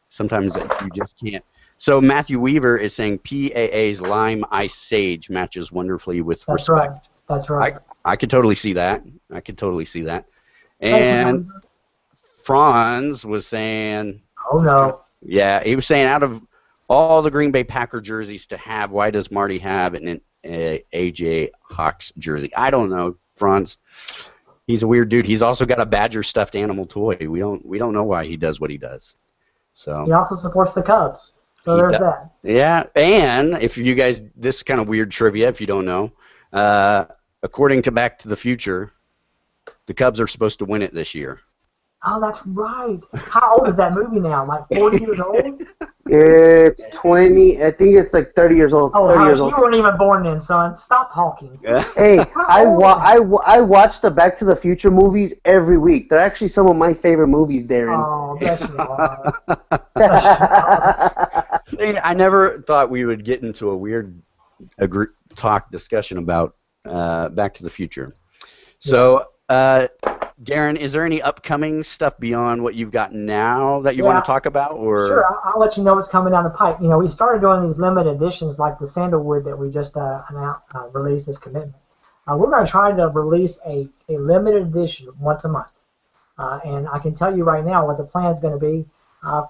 S1: sometimes you just can't. So Matthew Weaver is saying PAA's Lime Ice Sage matches wonderfully with
S2: That's
S1: respect.
S2: right. That's right.
S1: I could totally see that. I could totally see that.
S2: Thanks,
S1: And
S2: Weaver.
S1: Franz was saying,
S2: Oh no.
S1: yeah, he was saying out of all the Green Bay Packer jerseys to have, why does Marty have an AJ Hawks jersey? I don't know, Franz. He's a weird dude. He's also got a Badger stuffed animal toy. We don't know why he does what he does. So
S2: He also supports the Cubs. So there's that.
S1: Yeah, and if you guys, this is kind of weird trivia if you don't know. According to Back to the Future, the Cubs are supposed to win it this year.
S2: Oh, that's right. How old is that movie now? Like 40 years old?
S4: It's 20. I think it's like 30 years old.
S2: Oh,
S4: 30 years
S2: you
S4: old.
S2: weren't even born then, son. Stop talking.
S4: Hey, I watch the Back to the Future movies every week. They're actually some of my favorite movies, Darren.
S2: Oh, bless you are.
S1: I never thought we would get into a weird discussion about Back to the Future. So, Darren, is there any upcoming stuff beyond what you've got now that you want to talk about? Or
S2: Sure, I'll let you know what's coming down the pipe. You know, we started doing these limited editions like the Sandalwood that we just released this commitment. We're going to try to release a limited edition once a month. And I can tell you right now what the plan is going to be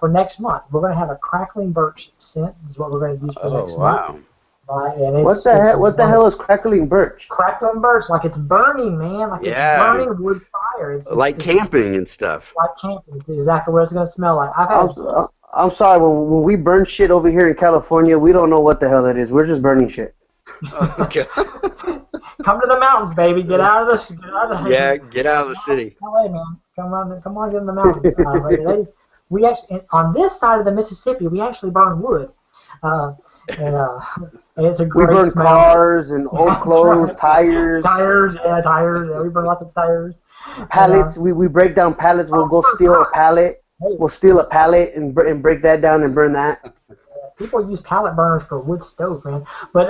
S2: for next month. We're going to have a crackling birch scent is what we're going to use for next month. And
S4: what the hell is crackling birch?
S2: Crackling birch, like it's burning, man. Like it's burning wood fire. It's
S1: camping and stuff.
S2: Like camping. It's exactly what it's going to smell like.
S4: I'm sorry, when we burn shit over here in California, we don't know what the hell it is. We're just burning shit.
S1: Okay.
S2: Come to the mountains, baby. Get out of the
S1: get out of the city.
S2: LA, man. Come on, get in the mountains. We actually, on this side of the Mississippi, we actually burn wood. And it's a great
S4: We burn
S2: smell.
S4: cars and old clothes, tires.
S2: Tires. Yeah, we burn lots of tires.
S4: Pallets. We break down pallets. We'll go steal a pallet. We'll steal a pallet and break that down and burn that.
S2: People use pallet burners for wood stove, man. But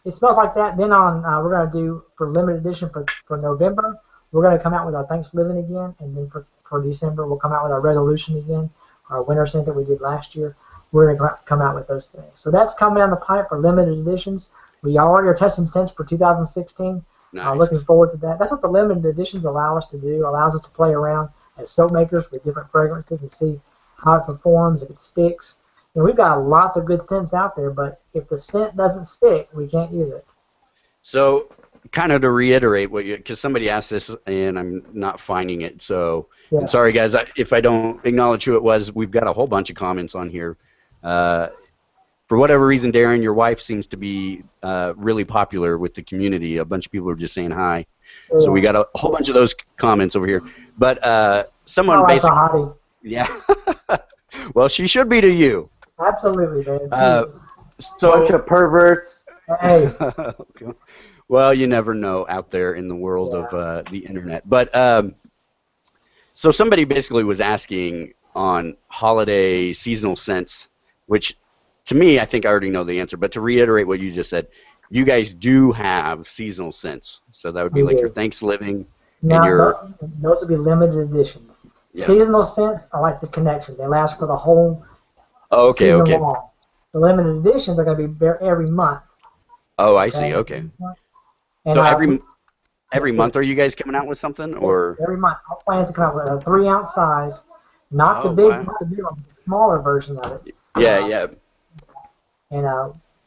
S2: it smells like that. Then we're going to do, for limited edition for November, we're going to come out with our Thanksgiving again. And then for December, we'll come out with our resolution again, our winter scent that we did last year. We're going to come out with those things. So that's coming down the pipe for limited editions. We already are testing scents for 2016.
S1: Nice.
S2: Looking forward to that. That's what the limited editions allow us to do. Allows us to play around as soap makers with different fragrances and see how it performs, if it sticks. You know, we've got lots of good scents out there, but if the scent doesn't stick, we can't use it.
S1: So, kind of to reiterate what because somebody asked this and I'm not finding it. So, and sorry guys, if I don't acknowledge who it was, we've got a whole bunch of comments on here. For whatever reason, Darren, your wife seems to be really popular with the community. A bunch of people are just saying hi. Yeah. So we got a whole bunch of those comments over here. But someone basically, yeah. Well, she should be to you.
S2: Absolutely, man.
S4: Bunch of perverts.
S2: Hey.
S1: Well, you never know out there in the world of the internet. But so somebody basically was asking on holiday seasonal scents, which to me, I think I already know the answer. But to reiterate what you just said, you guys do have seasonal scents. So that would be like your Thanksgiving and your...
S2: Those would be limited editions. Yeah. Seasonal scents are like the connection. They last for the whole season long. The limited editions are going to be every month.
S1: Oh, I see. Okay. And so every month are you guys coming out with something, or
S2: every month? Our plan is to come out with a 3-ounce size, not the big, not the big one, the smaller version of it.
S1: Yeah.
S2: And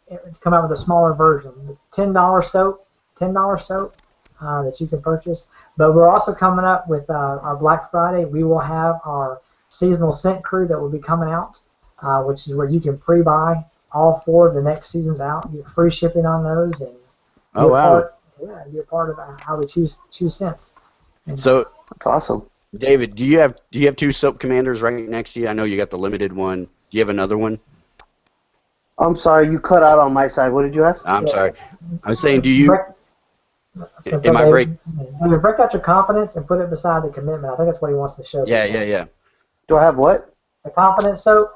S2: to come out with a smaller version. It's $10 soap that you can purchase. But we're also coming up with our Black Friday. We will have our seasonal scent crew that will be coming out, which is where you can pre-buy all 4 of the next seasons out. You get free shipping on those, and be a part of how we choose scents. And
S1: so
S4: that's awesome.
S1: David, do you have 2 soap commanders right next to you? I know you got the limited one. Do you have another one?
S4: I'm sorry, you cut out on my side. What did you ask?
S1: I'm sorry. I was saying, do you? Am I break?
S2: You break out your confidence and put it beside the commitment. I think that's what he wants to show.
S1: Yeah.
S4: Do I have what?
S2: The confidence soap.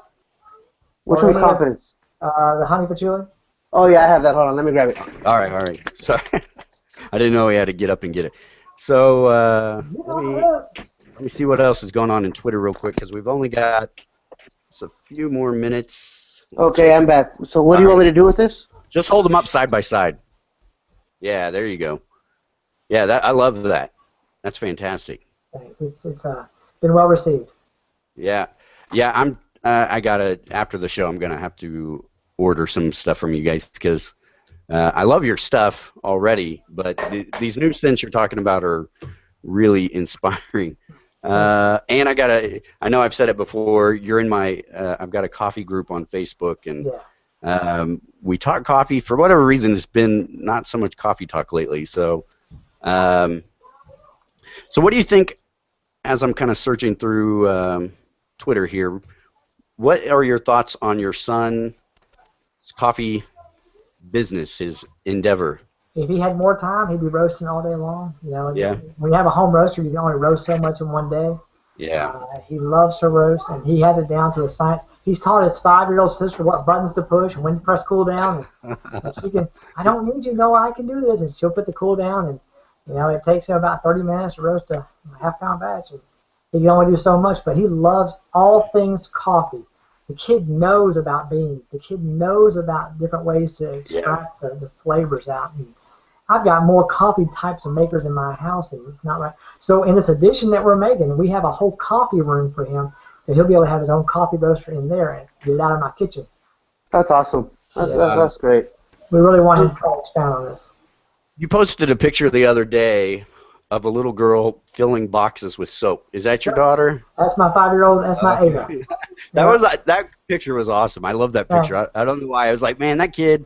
S4: Which one's confidence?
S2: The honey patchouli.
S4: Oh yeah, I have that. Hold on, let me grab it.
S1: All right. Sorry, I didn't know we had to get up and get it. So let me see what else is going on in Twitter real quick because we've only got just a few more minutes.
S4: Okay, I'm back. So what do you want me to do with this?
S1: Just hold them up side by side. Yeah, there you go. Yeah, I love that. That's fantastic.
S2: Thanks. It's been well received.
S1: Yeah, yeah. After the show, I'm gonna have to order some stuff from you guys because I love your stuff already, but these new scents you're talking about are really inspiring. And I know I've said it before. You're in my. I've got a coffee group on Facebook, and we talk coffee. For whatever reason, it's been not so much coffee talk lately. So, so what do you think? As I'm kind of searching through Twitter here, what are your thoughts on your son's coffee business, his endeavor?
S2: If he had more time, he'd be roasting all day long. You know,
S1: Yeah.
S2: When you have a home roaster, you can only roast so much in one day.
S1: Yeah.
S2: He loves to roast, and he has it down to a science. He's taught his 5-year-old sister what buttons to push and when to press cool down. And she can, I don't need you, no, I can do this. And she'll put the cool down, and you know, it takes him about 30 minutes to roast a half-pound batch. And he can only do so much, but he loves all things coffee. The kid knows about beans. The kid knows about different ways to extract the flavors out. And I've got more coffee types of makers in my house, and it's not right. So in this addition that we're making, we have a whole coffee room for him that he'll be able to have his own coffee roaster in there and get it out of my kitchen.
S4: That's awesome. That's great.
S2: We really want him to try to expand on this.
S1: You posted a picture the other day of a little girl filling boxes with soap. Is that your daughter?
S2: That's my 5-year-old. That's my Ava.
S1: That picture was awesome. I love that picture. I don't know why. I was like, man, that kid.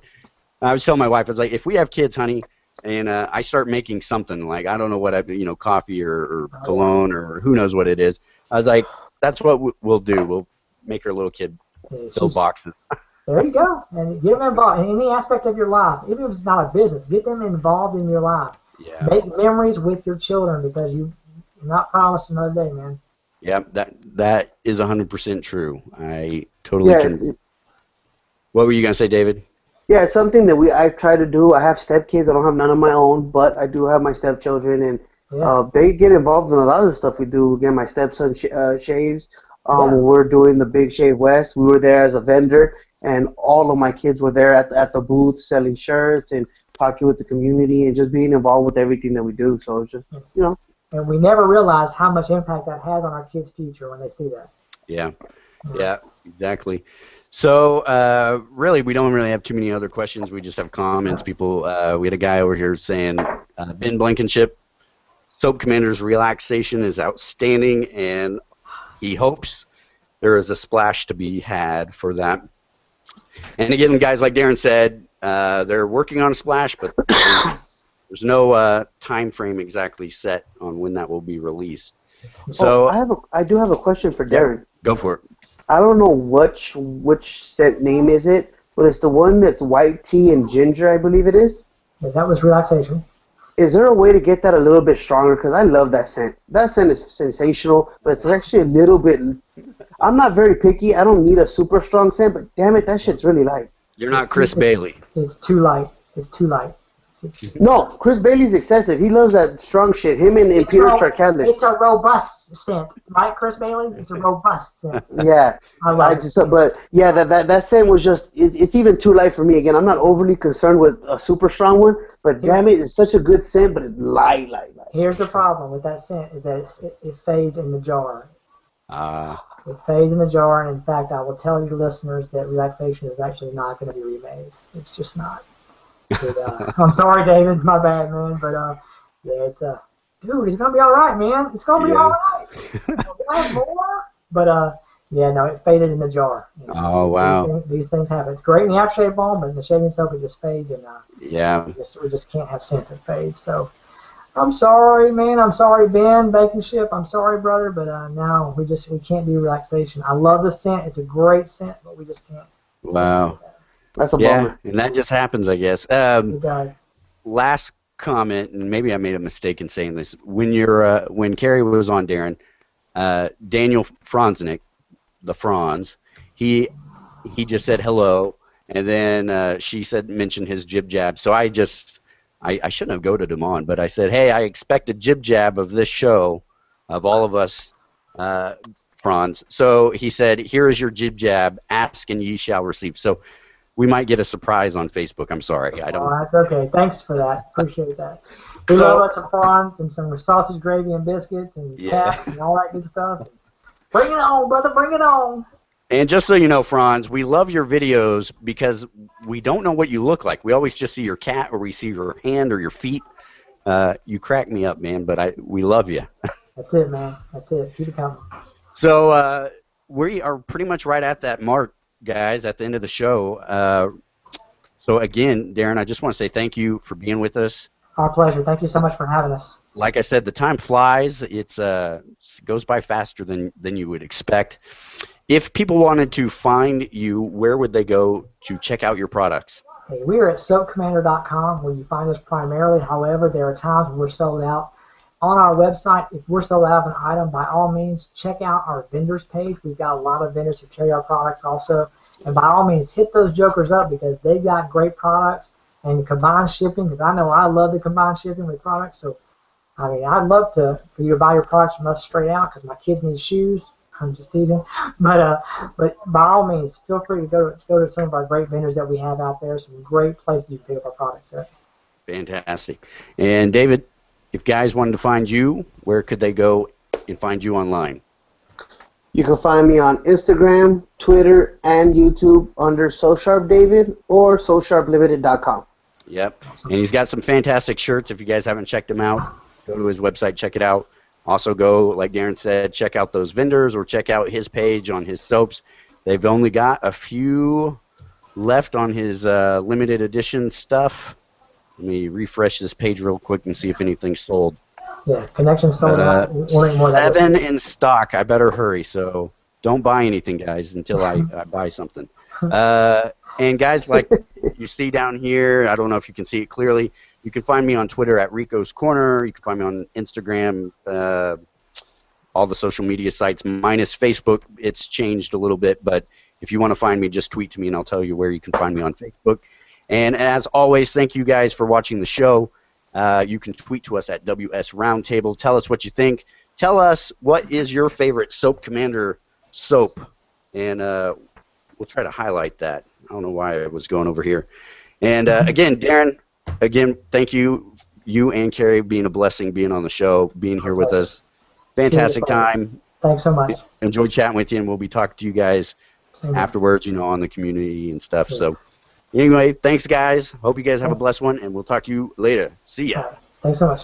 S1: I was telling my wife, I was like, if we have kids, honey, and I start making something like I don't know what coffee or cologne or who knows what it is. I was like, that's what we'll do. We'll make our little kid fill boxes.
S2: There you go, and get them involved in any aspect of your life, even if it's not a business. Get them involved in your life.
S1: Yeah.
S2: Make memories with your children because you're not promised another day, man.
S1: Yeah, that is 100% true. I totally can. What were you gonna say, David?
S4: Yeah, it's something that I try to do. I have stepkids. I don't have none of my own, but I do have my stepchildren, and they get involved in a lot of the stuff we do. Again, my stepson shaves. We're doing the Big Shave West. We were there as a vendor, and all of my kids were there at the booth selling shirts and talking with the community and just being involved with everything that we do. So it's just,
S2: And we never realize how much impact that has on our kids' future when they see that.
S1: Yeah, exactly. So really, we don't really have too many other questions. We just have comments. People, we had a guy over here saying, Ben Blankenship, Soap Commander's relaxation is outstanding, and he hopes there is a splash to be had for that. And again, guys, like Darren said, they're working on a splash, but there's no time frame exactly set on when that will be released. So
S4: I do have a question for Darren.
S1: Go for it.
S4: I don't know which scent name is it, but it's the one that's white tea and ginger, I believe it is.
S2: Yeah, that was relaxation.
S4: Is there a way to get that a little bit stronger? Because I love that scent. That scent is sensational, but it's actually a little bit. I'm not very picky. I don't need a super strong scent, but damn it, that shit's really light.
S1: You're not Chris Bailey.
S2: It's too light. It's too light.
S4: No, Chris Bailey's excessive. He loves that strong shit. Him and Peter Charkadlis.
S2: It's a robust scent, right, Chris Bailey? It's a robust scent.
S4: Yeah.
S2: I love it.
S4: But yeah, that scent was just. It's even too light for me. Again, I'm not overly concerned with a super strong one, but damn it, it's such a good scent, but it's light.
S2: Here's the problem with that scent is that it fades in the jar. It fades in the jar, and in fact, I will tell you listeners that relaxation is actually not going to be remade. It's just not. But, I'm sorry, David. My bad, man. But yeah, it's dude, it's gonna be all right, man. It's gonna be all right. We'll have more. But yeah, no, it faded in the jar.
S1: Oh wow.
S2: These things happen. It's great in the aftershave balm, but in the shaving soap it just fades, and we just can't have scents that fade. So I'm sorry, man. I'm sorry, Ben Blankenship. I'm sorry, brother. But no, we can't do relaxation. I love the scent. It's a great scent, but we just can't.
S1: Wow.
S4: That's a bummer.
S1: And that just happens, I guess. Last comment, and maybe I made a mistake in saying this. When Carrie was on, Darren, Daniel Franznik, the Franz, he just said hello, and then she mentioned his jib jab. So I shouldn't have goaded him on, but I said, hey, I expect a jib jab of this show, of all of us Franz. So he said, "Here is your jib jab. Ask and ye shall receive." So we might get a surprise on Facebook. I'm sorry. I don't.
S2: Oh, that's okay. Thanks for that. Appreciate that. We love us some prawns and some sausage gravy and biscuits and caps and all that good stuff. Bring it on, brother. Bring it on.
S1: And just so you know, Franz, we love your videos because we don't know what you look like. We always just see your cat or we see your hand or your feet. You crack me up, man, but we love you.
S2: That's it, man. That's it. Keep it coming.
S1: So we are pretty much right at that mark, guys, at the end of the show. So again, Darren, I just want to say thank you for being with us.
S2: Our pleasure. Thank you so much for having us.
S1: Like I said, the time flies. It goes by faster than you would expect. If people wanted to find you, where would they go to check out your products?
S2: Hey, we are at soapcommander.com, where you find us primarily. However, there are times when we're sold out. On our website, if we're sold out of an item, by all means, check out our vendors page. We've got a lot of vendors who carry our products also. And by all means, hit those jokers up because they've got great products and combined shipping, because I know I love to combine shipping with products. So, I mean, I'd love for you to buy your products from us straight out because my kids need shoes. I'm just teasing. But by all means, feel free to go to some of our great vendors that we have out there. Some great places you can pick up our products at.
S1: Fantastic. And David, if guys wanted to find you, where could they go and find you online?
S4: You can find me on Instagram, Twitter, and YouTube under SoSharpDavid or SoSharpLimited.com.
S1: Yep. And he's got some fantastic shirts. If you guys haven't checked him out, go to his website, check it out. Also go, like Darren said, check out those vendors or check out his page on his soaps. They've only got a few left on his limited edition stuff. Let me refresh this page real quick and see if anything's sold.
S2: Yeah, connection sold out.
S1: 7 in stock. I better hurry, so don't buy anything, guys, until I buy something. And guys, like you see down here, I don't know if you can see it clearly, you can find me on Twitter at Rico's Corner. You can find me on Instagram, all the social media sites, minus Facebook. It's changed a little bit, but if you want to find me, just tweet to me, and I'll tell you where you can find me on Facebook. And as always, thank you guys for watching the show. You can tweet to us at WS Roundtable. Tell us what you think. Tell us what is your favorite Soap Commander soap, and we'll try to highlight that. I don't know why I was going over here. And again, Darren, thank you and Carrie, being a blessing, being on the show, being here with us. Fantastic time.
S2: Thanks so much.
S1: Enjoyed chatting with you, and we'll be talking to you guys afterwards, on the community and stuff. So anyway, thanks, guys. Hope you guys have a blessed one, and we'll talk to you later. See ya.
S2: Thanks so much.